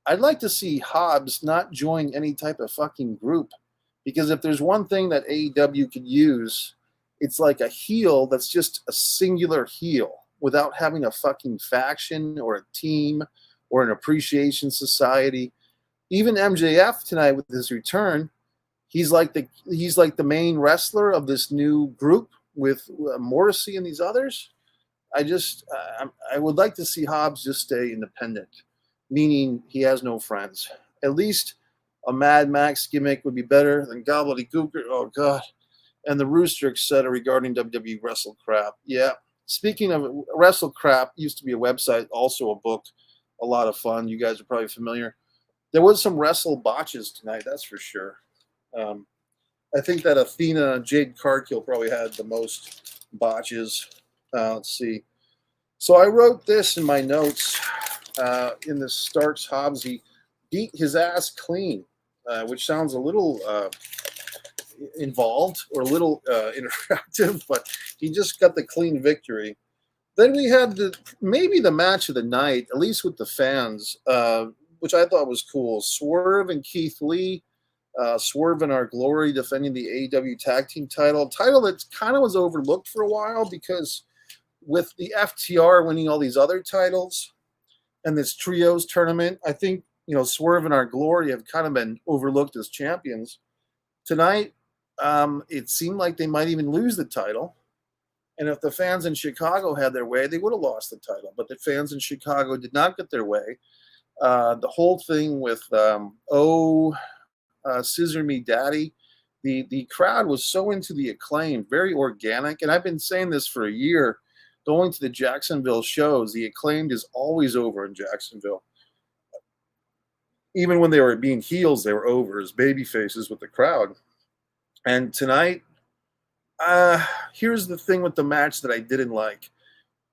I'd like to see Hobbes not join any type of fucking group. Because if there's one thing that AEW could use, it's like a heel that's just a singular heel without having a fucking faction or a team or an appreciation society. Even MJF tonight with his return, he's like the main wrestler of this new group with Morrissey and these others. I would like to see Hobbes just stay independent, meaning he has no friends. At least a Mad Max gimmick would be better than gobbledygook. Oh, God. And the Rooster, etc. regarding WWE Wrestle Crap. Yeah. Speaking of Wrestle Crap, used to be a website, also a book, a lot of fun. You guys are probably familiar. There was some wrestle botches tonight, that's for sure. I think that Athena, Jade Cargill probably had the most botches. Let's see. So I wrote this in my notes in the Starks Hobbes. He beat his ass clean, which sounds a little involved or a little interactive, but he just got the clean victory. Then we had maybe the match of the night, at least with the fans, which I thought was cool. Swerve and Keith Lee. Swerve in Our Glory defending the AEW Tag Team title that kind of was overlooked for a while because with the FTR winning all these other titles and this trios tournament, I think, Swerve and Our Glory have kind of been overlooked as champions. Tonight, it seemed like they might even lose the title. And if the fans in Chicago had their way, they would have lost the title. But the fans in Chicago did not get their way. The whole thing with Scissor Me Daddy, the crowd was so into the Acclaim, very organic. And I've been saying this for a year. Going to the Jacksonville shows, the Acclaimed is always over in Jacksonville. Even when they were being heels, they were over as baby faces with the crowd. And tonight, here's the thing with the match that I didn't like.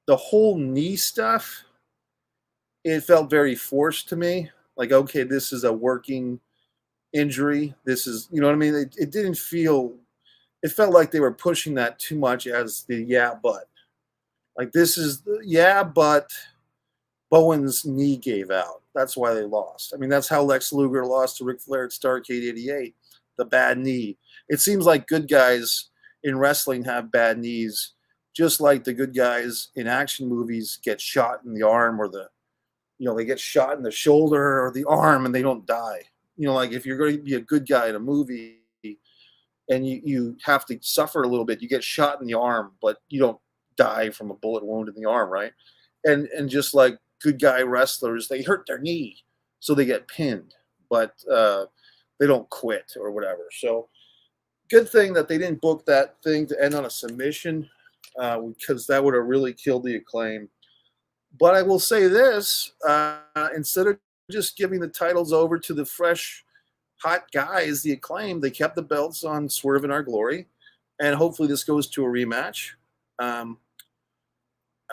The whole knee stuff, it felt very forced to me. Like, okay, this is a working injury. This is, you know what I mean? It didn't feel, it felt like they were pushing that too much as the but. Like, this is, but Bowen's knee gave out. That's why they lost. I mean, that's how Lex Luger lost to Ric Flair at Starrcade 88. The bad knee. It seems like good guys in wrestling have bad knees, just like the good guys in action movies get shot in the arm or they get shot in the shoulder or the arm and they don't die. Like if you're going to be a good guy in a movie and you have to suffer a little bit, you get shot in the arm, but you don't die from a bullet wound in the arm, right? And just like good guy wrestlers, they hurt their knee, so they get pinned, but they don't quit or whatever. So good thing that they didn't book that thing to end on a submission because that would have really killed the Acclaim. But I will say this, instead of just giving the titles over to the fresh, hot guys, the Acclaim, they kept the belts on Swerve in Our Glory, and hopefully this goes to a rematch.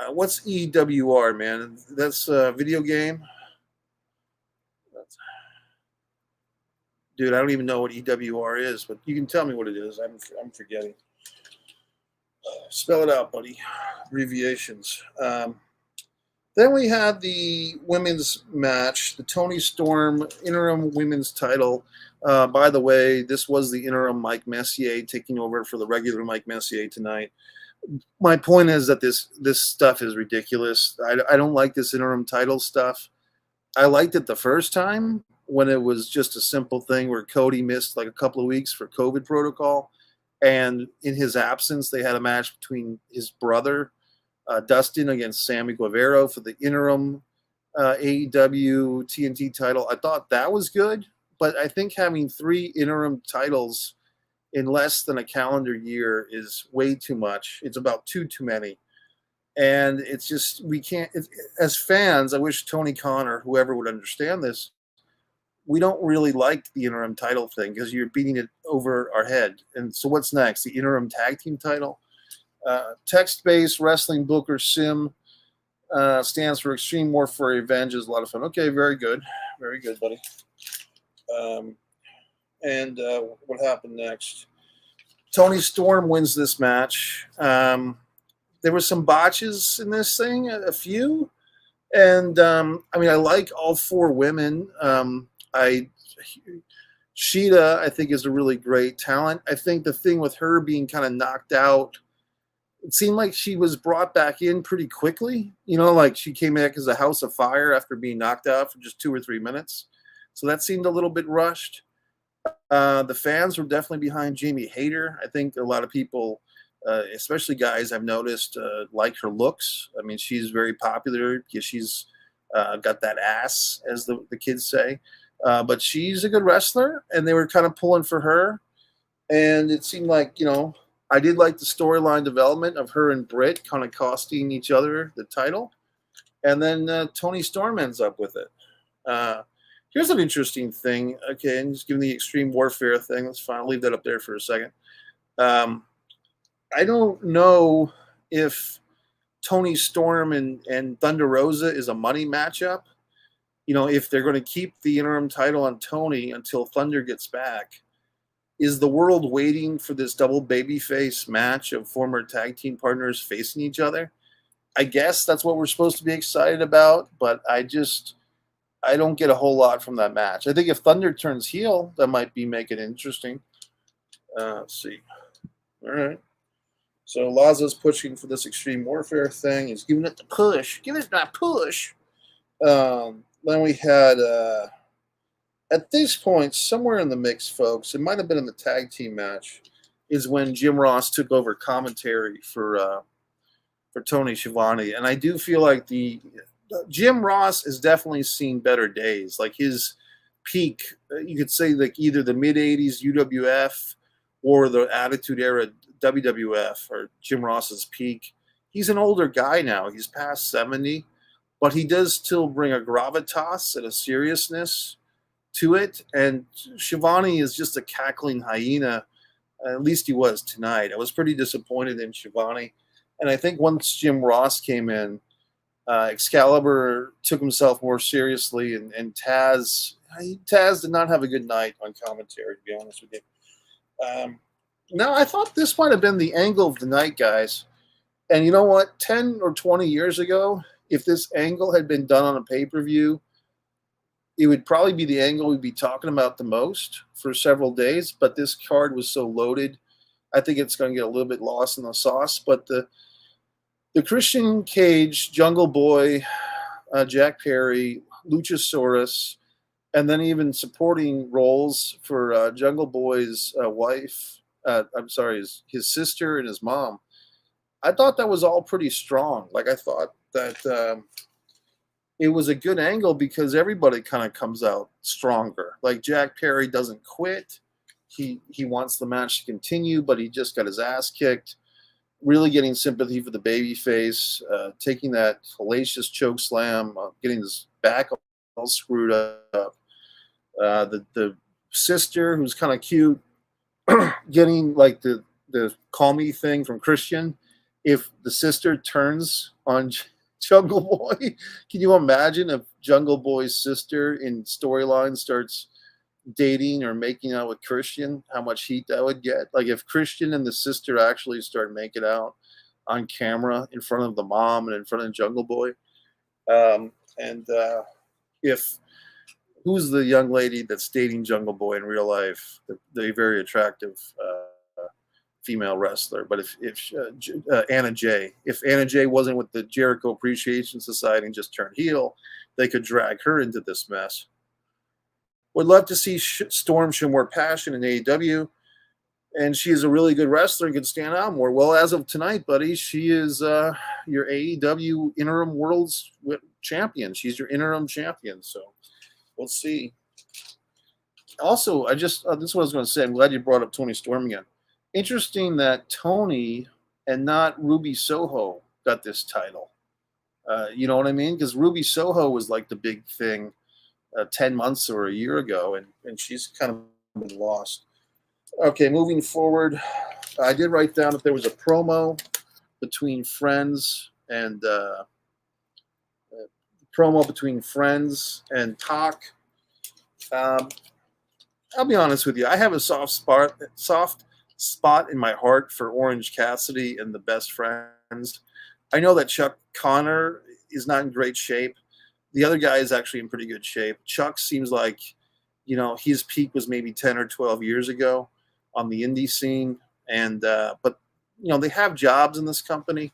What's EWR, man? That's a video game? Dude, I don't even know what EWR is, but you can tell me what it is. I'm forgetting. Spell it out, buddy. Abbreviations. Then we had the women's match, the Toni Storm interim women's title. By the way, this was the interim Mike Messier taking over for the regular Mike Messier tonight. My point is that this stuff is ridiculous. I don't like this interim title stuff. I liked it the first time when it was just a simple thing where Cody missed like a couple of weeks for COVID protocol. And in his absence, they had a match between his brother, Dustin, against Sammy Guevara for the interim AEW TNT title. I thought that was good, but I think having 3 interim titles in less than a calendar year is way too much. It's about too many. And it's just, we can't, as fans, I wish Tony Khan or whoever would understand this. We don't really like the interim title thing because you're beating it over our head. And so what's next? The interim tag team title? Text-based wrestling booker sim stands for Extreme Warfare Revenge. Is a lot of fun. Okay, very good. Very good, buddy. What happened next? Toni Storm wins this match. There were some botches in this thing, a few. And, I like all 4 women. Sheeta, I think, is a really great talent. I think the thing with her being kind of knocked out, it seemed like she was brought back in pretty quickly. Like she came back as a house of fire after being knocked out for just 2 or 3 minutes. So that seemed a little bit rushed. The fans were definitely behind Jamie Hayter. I think a lot of people, especially guys I've noticed, like her looks. I mean, she's very popular because she's got that ass, as the kids say. But she's a good wrestler, and they were kind of pulling for her. And it seemed like, I did like the storyline development of her and Britt kind of costing each other the title. And then Toni Storm ends up with it. Here's an interesting thing. Okay, and just giving the Extreme Warfare thing. That's fine. I'll leave that up there for a second. I don't know if Toni Storm and Thunder Rosa is a money matchup. If they're going to keep the interim title on Toni until Thunder gets back. is the world waiting for this double babyface match of former tag team partners facing each other? I guess that's what we're supposed to be excited about, but I don't get a whole lot from that match. I think if Thunder turns heel, that might make it interesting. Let's see. All right. So Laza's pushing for this Extreme Warfare thing. He's giving it the push. Give it that push. Then we had, at this point, somewhere in the mix, folks, it might have been in the tag team match, is when Jim Ross took over commentary for Tony Schiavone. And I do feel like Jim Ross has definitely seen better days. Like his peak, you could say like either the mid-'80s UWF or the Attitude Era WWF or Jim Ross's peak. He's an older guy now. He's past 70, but he does still bring a gravitas and a seriousness to it. And Schiavone is just a cackling hyena. At least he was tonight. I was pretty disappointed in Schiavone. And I think once Jim Ross came in, Excalibur took himself more seriously, and Taz did not have a good night on commentary, to be honest with you. Now, I thought this might have been the angle of the night, guys. And you know what? 10 or 20 years ago, if this angle had been done on a pay-per-view, it would probably be the angle we'd be talking about the most for several days. But this card was so loaded, I think it's going to get a little bit lost in the sauce. But the Christian Cage, Jungle Boy, Jack Perry, Luchasaurus, and then even supporting roles for Jungle Boy's wife, his sister and his mom. I thought that was all pretty strong. Like, I thought that it was a good angle because everybody kind of comes out stronger. Like, Jack Perry doesn't quit. He wants the match to continue, but he just got his ass kicked. Really getting sympathy for the babyface, taking that hellacious choke slam, getting his back all screwed up. The sister, who's kind of cute, getting like the call me thing from Christian. If the sister turns on Jungle Boy, can you imagine if Jungle Boy's sister in storyline starts dating or making out with Christian, how much heat that would get? Like if Christian and the sister actually start making out on camera in front of the mom and in front of Jungle Boy. If who's the young lady that's dating Jungle Boy in real life, the very attractive female wrestler. But if Anna Jay, if Anna Jay wasn't with the Jericho Appreciation Society and just turned heel, they could drag her into this mess. Would love to see Storm show more passion in AEW, and she is a really good wrestler and can stand out more. Well, as of tonight, buddy, she is your AEW interim world's champion. She's your interim champion, so we'll see. Also, this is what I was going to say. I'm glad you brought up Tony Storm again. Interesting that Tony and not Ruby Soho got this title. You know what I mean? Because Ruby Soho was like the big thing 10 months or a year ago, and she's kind of been lost. Okay, moving forward, I did write down that there was a promo between Friends and Talk. I'll be honest with you. I have a soft spot in my heart for Orange Cassidy and the Best Friends. I know that Chuck Connor is not in great shape. The other guy is actually in pretty good shape. Chuck seems like, his peak was maybe 10 or 12 years ago on the indie scene. And, but they have jobs in this company,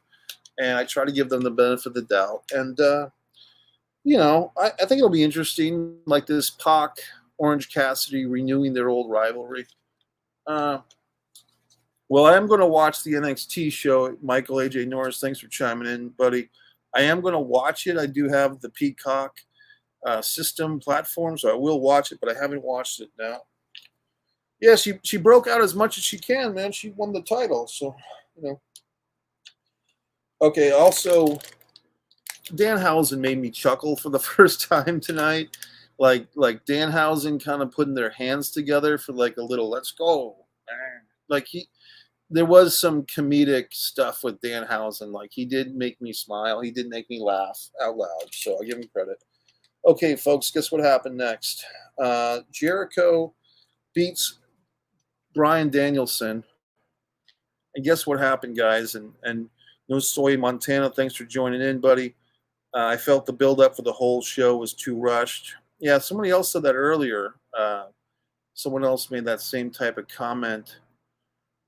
and I try to give them the benefit of the doubt. And, I think it'll be interesting, like this Pac, Orange Cassidy renewing their old rivalry. Well, I am going to watch the NXT show. Michael AJ Norris, thanks for chiming in, buddy. I am going to watch it. I do have the Peacock system platform, so I will watch it, but I haven't watched it now. Yeah, she broke out as much as she can, man. She won the title, so, Okay, also, Danhausen made me chuckle for the first time tonight. Like Danhausen kind of putting their hands together for like a little, let's go. Like there was some comedic stuff with Danhausen. Like he did make me smile. He did make me laugh out loud. So I'll give him credit. Okay, folks, guess what happened next? Jericho beats Bryan Danielson. And guess what happened, guys? And No Soy Montana, thanks for joining in, buddy. I felt the build-up for the whole show was too rushed. Yeah, somebody else said that earlier. Someone else made that same type of comment.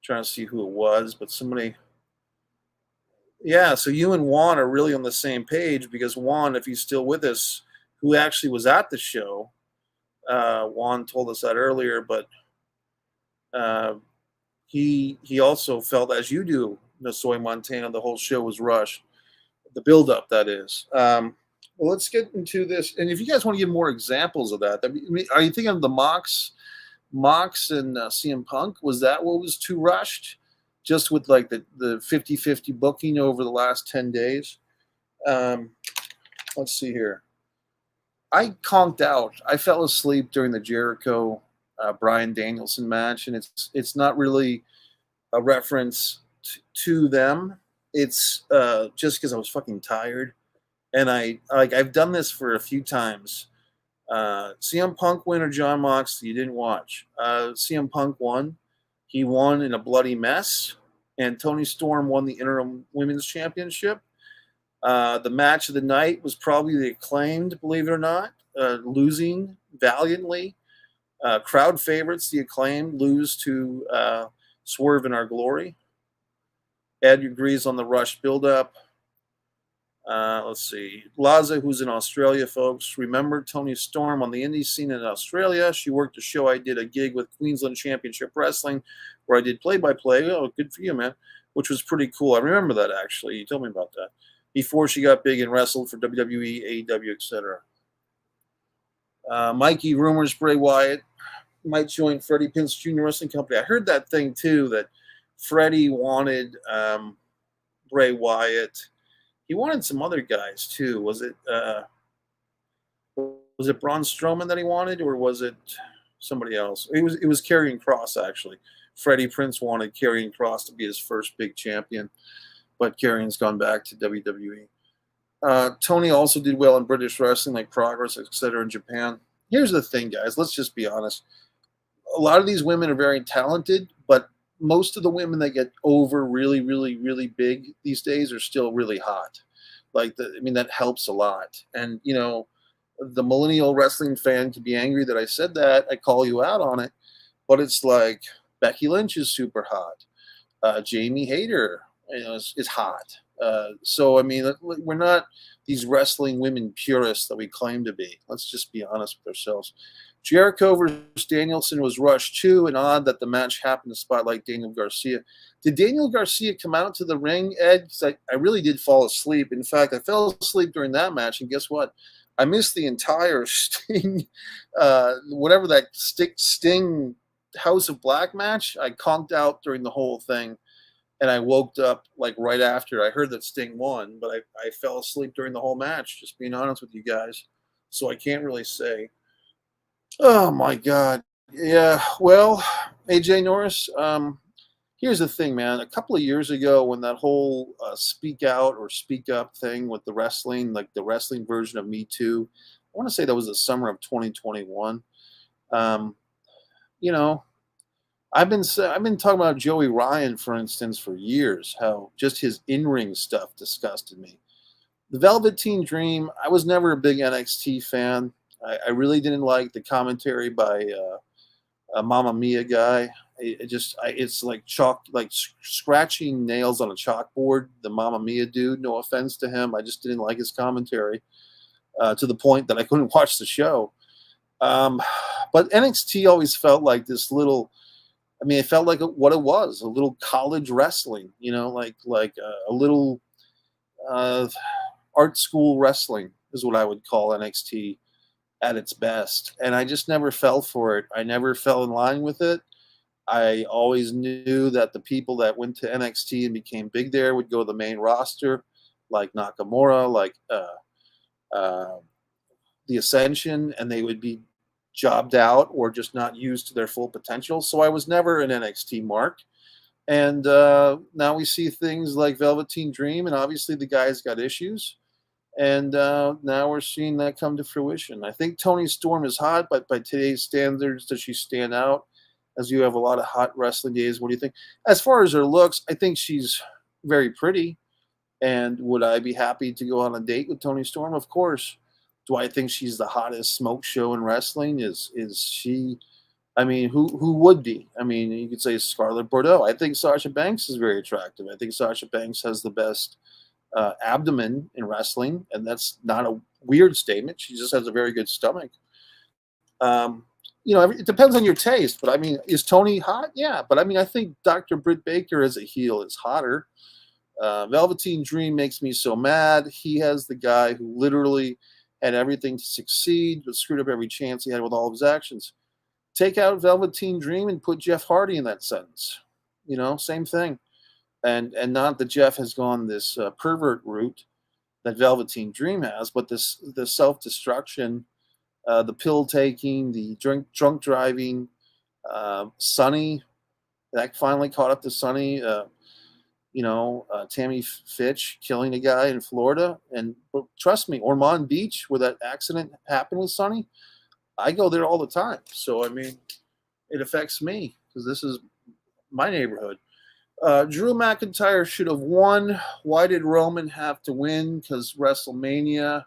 Trying to see who it was, but somebody. Yeah, so you and Juan are really on the same page, because Juan, if he's still with us, who actually was at the show, Juan told us that earlier, but he also felt, as you do, Soy Montana, the whole show was rushed. The build-up, that is. Well, let's get into this. And if you guys want to give more examples of that, I mean, are you thinking of the Mox and CM Punk? Was that what was too rushed? Just with like the 50-50 booking over the last 10 days? Let's see here. I conked out. I fell asleep during the Jericho Bryan Danielson match, and it's not really a reference to them. It's just because I was fucking tired, and I've done this for a few times. CM Punk win or John Moxley, you didn't watch. CM Punk won. He won in a bloody mess, and Toni Storm won the interim women's championship. The match of the night was probably the Acclaimed, believe it or not, losing valiantly. Crowd favorites, the Acclaimed, lose to Swerve in Our Glory. Ed agrees on the rush build-up. Let's see. Laza, who's in Australia, folks. Remember Toni Storm on the indie scene in Australia. She worked a show. I did a gig with Queensland Championship Wrestling where I did play-by-play. Oh, good for you, man. Which was pretty cool. I remember that, actually. You told me about that. Before she got big and wrestled for WWE, AEW, etc. Mikey rumors Bray Wyatt might join Freddie Prinze Jr. Wrestling Company. I heard that thing, too, that Freddie wanted Bray Wyatt. He wanted some other guys too. Was it Braun Strowman that he wanted, or was it somebody else? It was Karrion Kross, actually. Freddie Prinze wanted Karrion Kross to be his first big champion, but Karrion's gone back to WWE. Tony also did well in British wrestling, like Progress, etc. in Japan. Here's the thing, guys. Let's just be honest. A lot of these women are very talented, but most of the women that get over really, really, really big these days are still really hot. That helps a lot. And, the millennial wrestling fan could be angry that I said that. I call you out on it. But it's like Becky Lynch is super hot. Jamie Hayter is hot. We're not these wrestling women purists that we claim to be. Let's just be honest with ourselves. Jericho versus Danielson was rushed too, and odd that the match happened to spotlight Daniel Garcia. Did Daniel Garcia come out to the ring, Ed? Because I really did fall asleep. In fact, I fell asleep during that match, and guess what? I missed the entire Sting, whatever that Sting House of Black match. I conked out during the whole thing, and I woke up like right after. I heard that Sting won, but I fell asleep during the whole match, just being honest with you guys. So I can't really say. Oh, my God. Yeah, well, AJ Norris, here's the thing, man. A couple of years ago when that whole speak out or speak up thing with the wrestling, like the wrestling version of Me Too, I want to say that was the summer of 2021. I've been talking about Joey Ryan, for instance, for years, how just his in-ring stuff disgusted me. The Velveteen Dream, I was never a big NXT fan. I really didn't like the commentary by a Mamma Mia guy. It's like scratching nails on a chalkboard. The Mamma Mia dude, no offense to him, I just didn't like his commentary to the point that I couldn't watch the show. But NXT always felt like this little. It felt like what it was, a little college wrestling. Like a little art school wrestling is what I would call NXT at its best. And I just never fell for it. I never fell in line with it. I always knew that the people that went to NXT and became big there would go to the main roster, like Nakamura, like the Ascension, and they would be jobbed out or just not used to their full potential. So I was never an NXT mark. And now we see things like Velveteen Dream, and obviously the guy's got issues. And now we're seeing that come to fruition. I think Toni Storm is hot, but by today's standards, does she stand out as you have a lot of hot wrestling days. What do you think? As far as her looks, I think she's very pretty. And would I be happy to go on a date with Toni Storm? Of course. Do I think she's the hottest smoke show in wrestling? Is she? I mean, who would be? I mean, you could say Scarlett Bordeaux. I think Sasha Banks is very attractive. I think Sasha Banks has the best abdomen in wrestling, and that's not a weird statement. She just has a very good stomach. It depends on your taste, but I mean, is Toni hot? Yeah, but I mean, I think Dr. Britt Baker as a heel is hotter. Velveteen Dream makes me so mad. He has the guy who literally had everything to succeed, but screwed up every chance he had with all of his actions. Take out Velveteen Dream and put Jeff Hardy in that sentence. Same thing. And not that Jeff has gone this pervert route that Velveteen Dream has, but the self-destruction, the pill taking, the drunk driving, Sonny, that finally caught up to Sonny. Tammy Fitch killing a guy in Florida. And trust me, Ormond Beach, where that accident happened with Sonny, I go there all the time. So, I mean, it affects me because this is my neighborhood. Drew McIntyre should have won. Why did Roman have to win? Because WrestleMania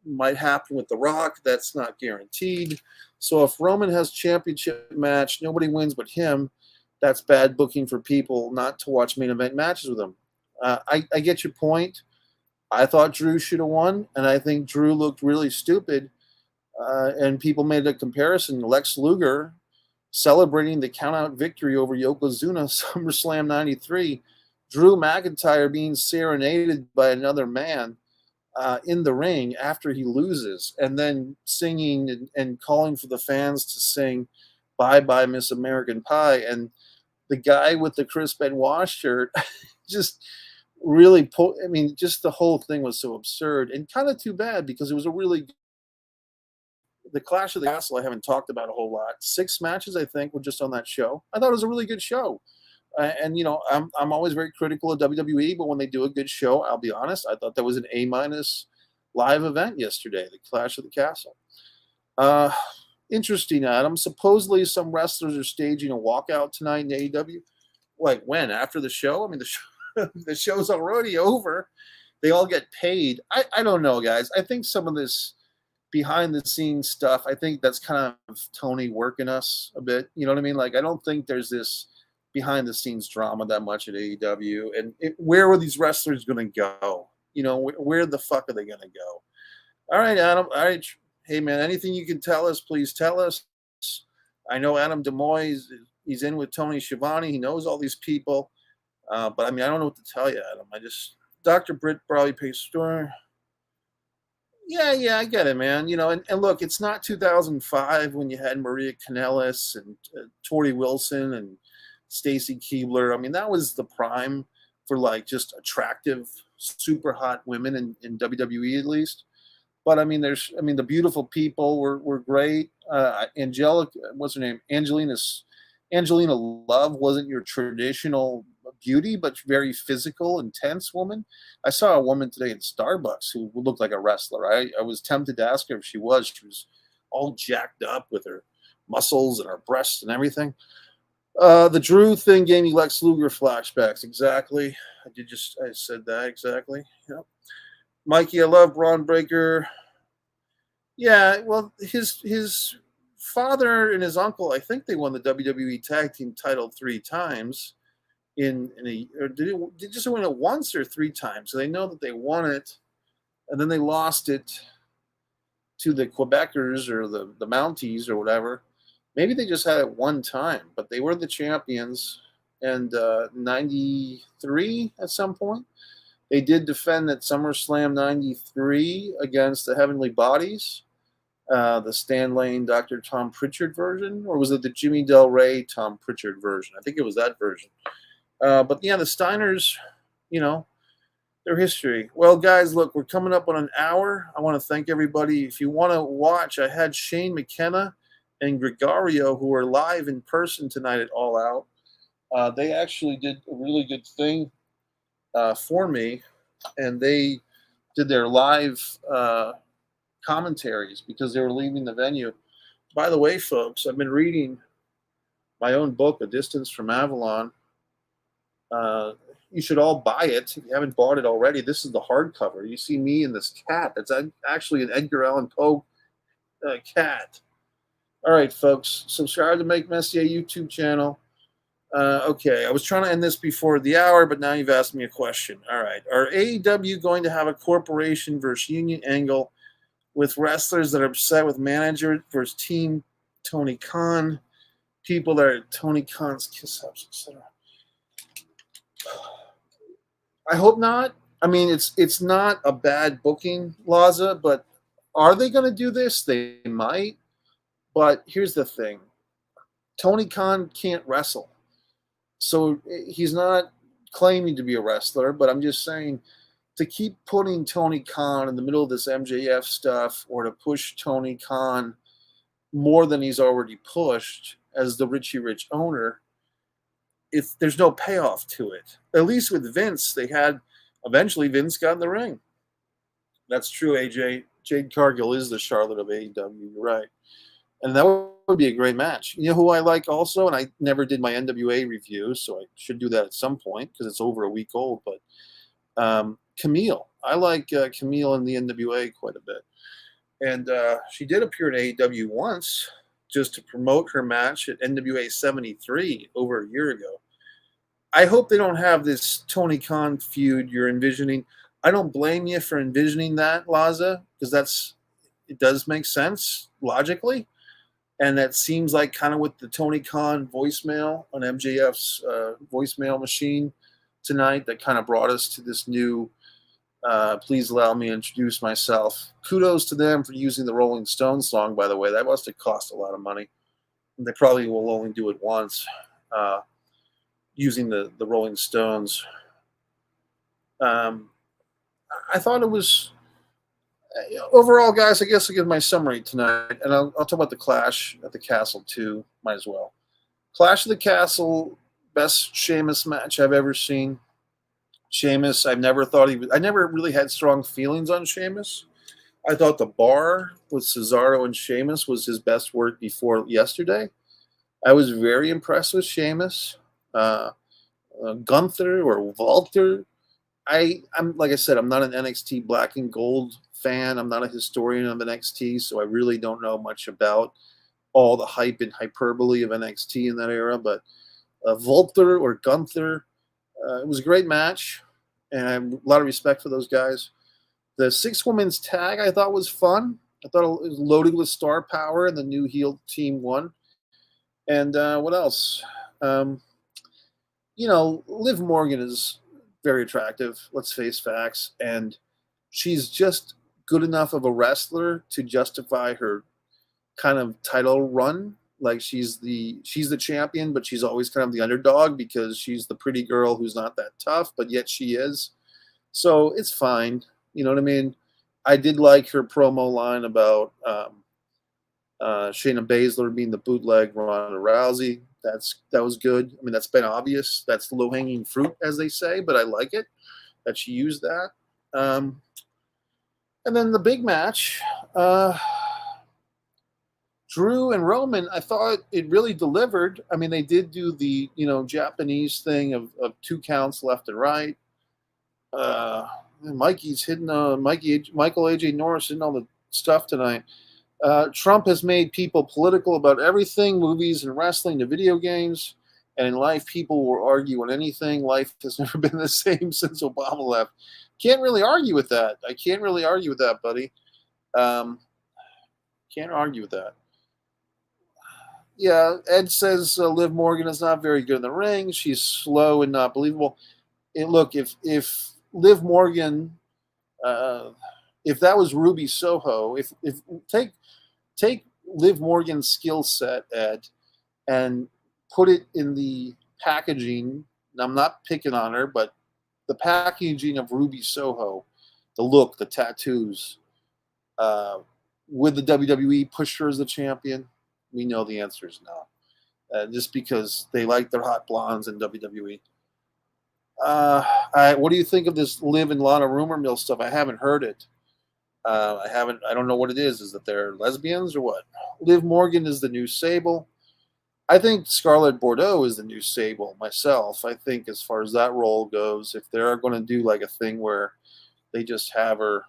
might happen with The Rock. That's not guaranteed. So if Roman has championship match, nobody wins but him. That's bad booking for people not to watch main event matches with him. I get your point. I thought Drew should have won, and I think Drew looked really stupid. And people made a comparison. Lex Luger celebrating the count-out victory over Yokozuna SummerSlam 93. Drew McIntyre being serenaded by another man in the ring after he loses, and then singing and calling for the fans to sing "Bye-Bye Miss American Pie." And the guy with the Chris Benoit shirt just really just the whole thing was so absurd and kind of too bad because it was a really the Clash of the Castle I haven't talked about a whole lot. 6 matches, I think, were just on that show. I thought it was a really good show. And I'm always very critical of WWE, but when they do a good show, I'll be honest, I thought that was an A- live event yesterday, the Clash of the Castle. Interesting, Adam. Supposedly some wrestlers are staging a walkout tonight in AEW. Like when? After the show? I mean, the show's already over. They all get paid. I don't know, guys. I think some of this behind the scenes stuff, I think that's kind of Tony working us a bit. You know what I mean? Like, I don't think there's this behind the scenes drama that much at AEW. And where are these wrestlers going to go? Where the fuck are they going to go? All right, Adam. All right. Hey, man, anything you can tell us, please tell us. I know Adam DeMoy, he's in with Tony Schiavone. He knows all these people. But, I mean, I don't know what to tell you, Adam. Dr. Britt Brawley Pastor. Yeah, I get it, man. And look, it's not 2005 when you had Maria Kanellis and Tori Wilson and Stacy Keibler. I mean, that was the prime for like just attractive, super hot women in WWE at least. But I mean, the beautiful people were great. Angelica, what's her name? Angelina Love wasn't your traditional beauty, but very physical, intense woman. I saw a woman today in Starbucks who looked like a wrestler. I was tempted to ask her if she was. She was all jacked up with her muscles and her breasts and everything. The Drew thing gave me Lex Luger flashbacks. Exactly. I said that exactly. Yep. Mikey, I love Braun Breaker. Yeah, well, his father and his uncle, I think they won the WWE Tag Team title 3 times. Did they just win it once or 3 times? So they know that they won it, and then they lost it to the Quebecers or the Mounties or whatever. Maybe they just had it one time, but they were the champions. And 93 at some point, they did defend at SummerSlam 93 against the Heavenly Bodies, the Stan Lane, Dr. Tom Pritchard version, or was it the Jimmy Del Rey, Tom Pritchard version? I think it was that version. But yeah, the Steiners, their history. Well, guys, look, we're coming up on an hour. I want to thank everybody. If you want to watch, I had Shane McKenna and Gregorio, who are live in person tonight at All Out. They actually did a really good thing for me, and they did their live commentaries because they were leaving the venue. by the way, folks, I've been reading my own book, A Distance from Avalon. You should all buy it if you haven't bought it already. This is the hardcover. You see me and this cat. It's actually an Edgar Allan Poe cat. All right, folks, subscribe to Make Messier YouTube channel. Okay, I was trying to end this before the hour, but now you've asked me a question. All right, are AEW going to have a corporation versus union angle with wrestlers that are upset with manager versus team Tony Khan, people that are Tony Khan's kiss-ups, etc.? I hope not. I mean, it's not a bad booking, Laza, but are they going to do this? They might. But here's the thing. Tony Khan can't wrestle. So he's not claiming to be a wrestler, but I'm just saying to keep putting Tony Khan in the middle of this MJF stuff or to push Tony Khan more than he's already pushed as the Richie Rich owner, if there's no payoff to it. At least with Vince, eventually Vince got in the ring. That's true, AJ. Jade Cargill is the Charlotte of AEW. You're right. And that would be a great match. You know who I like also? And I never did my NWA review, so I should do that at some point because it's over a week old. But Camille. I like Camille in the NWA quite a bit. And she did appear in AEW once just to promote her match at NWA 73 over a year ago. I hope they don't have this Tony Khan feud you're envisioning. I don't blame you for envisioning that, Laza, because it does make sense logically. And that seems like kind of with the Tony Khan voicemail on MJF's voicemail machine tonight that kind of brought us to this new, please allow me to introduce myself. Kudos to them for using the Rolling Stones song, by the way. That must have cost a lot of money. And they probably will only do it once using the Rolling Stones. I thought it was... Overall, guys, I guess I'll give my summary tonight, and I'll talk about the Clash at the Castle too. Might as well. Clash of the Castle, best Sheamus match I've ever seen. Sheamus, I never really had strong feelings on Sheamus. I thought the bar with Cesaro and Sheamus was his best work before yesterday. I was very impressed with Sheamus. Gunther or Walter. I'm like I said, I'm not an NXT Black and Gold fan. I'm not a historian of NXT, so I really don't know much about all the hype and hyperbole of NXT in that era. But Walter or Gunther, it was a great match, and I have a lot of respect for those guys. The 6-women's tag I thought was fun. I thought it was loaded with star power, and the new heel team won. And what else? Liv Morgan is very attractive, let's face facts, and she's just good enough of a wrestler to justify her kind of title run. Like she's the champion, but she's always kind of the underdog because she's the pretty girl who's not that tough, but yet she is. So it's fine. You know what I mean? I did like her promo line about Shayna Baszler being the bootleg Ronda Rousey. That was good. I mean, that's been obvious. That's low-hanging fruit, as they say, but I like it that she used that. And then the big match, Drew and Roman, I thought it really delivered. I mean, they did do the, Japanese thing of 2 counts left and right. Mikey's hitting Michael A.J. Norris hitting all the stuff tonight. Trump has made people political about everything, movies and wrestling to video games. And in life, people will argue on anything. Life has never been the same since Obama left. Can't really argue with that. I can't really argue with that, buddy. Can't argue with that. Yeah, Ed says Liv Morgan is not very good in the ring. She's slow and not believable. And look, if Liv Morgan, if that was Ruby Soho, if take Liv Morgan's skill set, Ed, and put it in the packaging. And I'm not picking on her, but the packaging of Ruby Soho, the look, the tattoos, would the WWE push her as the champion? We know the answer is no. Just because they like their hot blondes in WWE. What do you think of this Liv and Lana rumor mill stuff? I haven't heard it. I don't know what it is. Is that they're lesbians or what? Liv Morgan is the new Sable. I think Scarlett Bordeaux is the new Sable myself. I think as far as that role goes, if they're going to do like a thing where they just have her.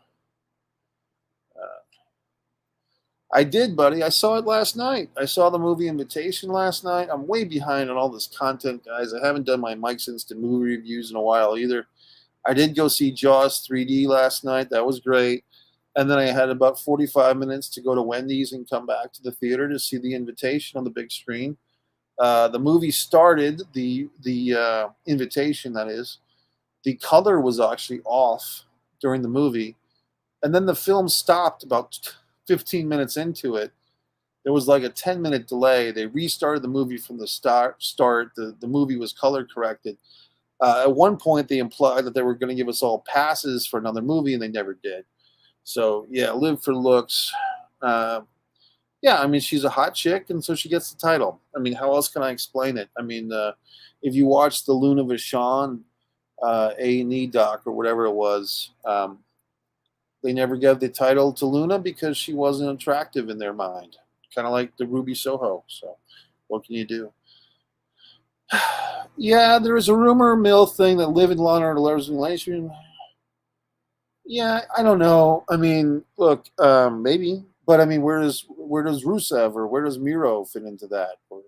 I did, buddy. I saw it last night. I saw the movie Invitation last night. I'm way behind on all this content, guys. I haven't done my Mike's Instant movie reviews in a while either. I did go see Jaws 3D last night. That was great. And then I had about 45 minutes to go to Wendy's and come back to the theater to see The Invitation on the big screen. The movie started, the Invitation, that is. The color was actually off during the movie. And then the film stopped about 15 minutes into it. There was like a 10-minute delay. They restarted the movie from the start. The movie was color corrected. At one point, they implied that they were going to give us all passes for another movie, and they never did. So, yeah, Live for looks. Yeah, I mean, she's a hot chick, and so she gets the title. I mean, how else can I explain it? I mean, if you watch the Luna Vachon A&E doc or whatever it was, they never gave the title to Luna because she wasn't attractive in their mind. Kind of like the Ruby Soho. So, what can you do? Yeah, there was a rumor mill thing that Liv and Lana are lovers in relation. Yeah, I don't know. I mean, look, maybe, but I mean, where does Rusev or where does Miro fit into that? Or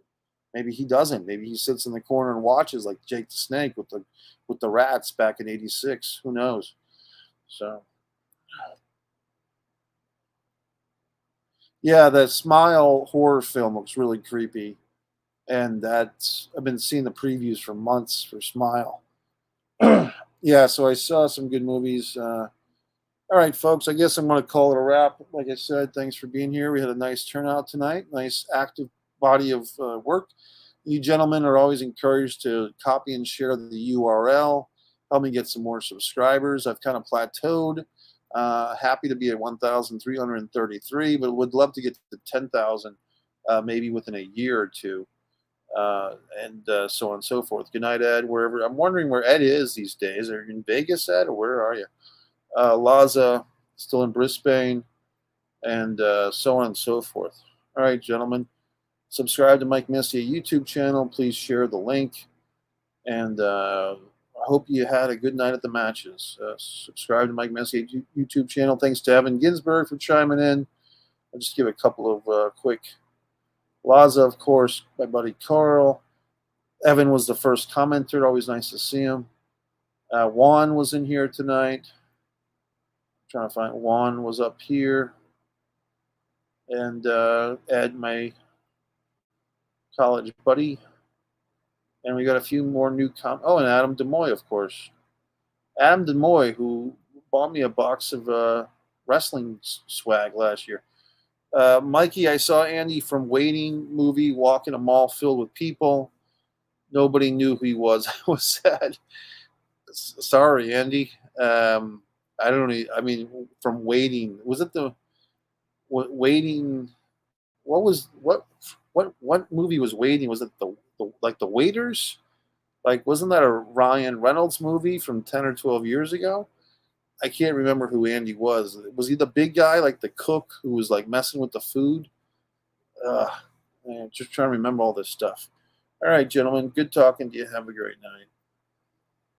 maybe he doesn't. Maybe he sits in the corner and watches like Jake the Snake with the Rats back in '86. Who knows? So, yeah, the Smile horror film looks really creepy. And I've been seeing the previews for months for Smile. Yeah, so I saw some good movies. All right, folks, I guess I'm going to call it a wrap. Like I said, thanks for being here. We had a nice turnout tonight, nice active body of work. You gentlemen are always encouraged to copy and share the URL. Help me get some more subscribers. I've kind of plateaued. Happy to be at 1,333, but would love to get to 10,000 maybe within a year or two. And so on and so forth. Good night, Ed, wherever. I'm wondering where Ed is these days. Are you in Vegas, Ed, or where are you? Laza, still in Brisbane, and so on and so forth. All right, gentlemen. Subscribe to Mike Messier YouTube channel. Please share the link. And I hope you had a good night at the matches. Subscribe to Mike Messier YouTube channel. Thanks to Evan Ginsberg for chiming in. I'll just give a couple of quick. Laza, of course, my buddy Carl. Evan was the first commenter. Always nice to see him. Juan was in here tonight. Trying to find Juan was up here. And Ed, my college buddy. And we got a few more new Oh, and Adam DeMoy, of course. Adam DeMoy, who bought me a box of wrestling swag last year. Mikey, I saw Andy from Waiting movie walk in a mall filled with people. Nobody knew who he was. I was sad. Sorry, Andy. I don't know. I mean, from Waiting. Was it the Waiting? What movie was Waiting? Was it the like the Waiters? Like, wasn't that a Ryan Reynolds movie from 10 or 12 years ago? I can't remember who Andy was. Was he the big guy, like the cook who was like messing with the food? Man, just trying to remember all this stuff. All right, gentlemen. Good talking to you. Have a great night.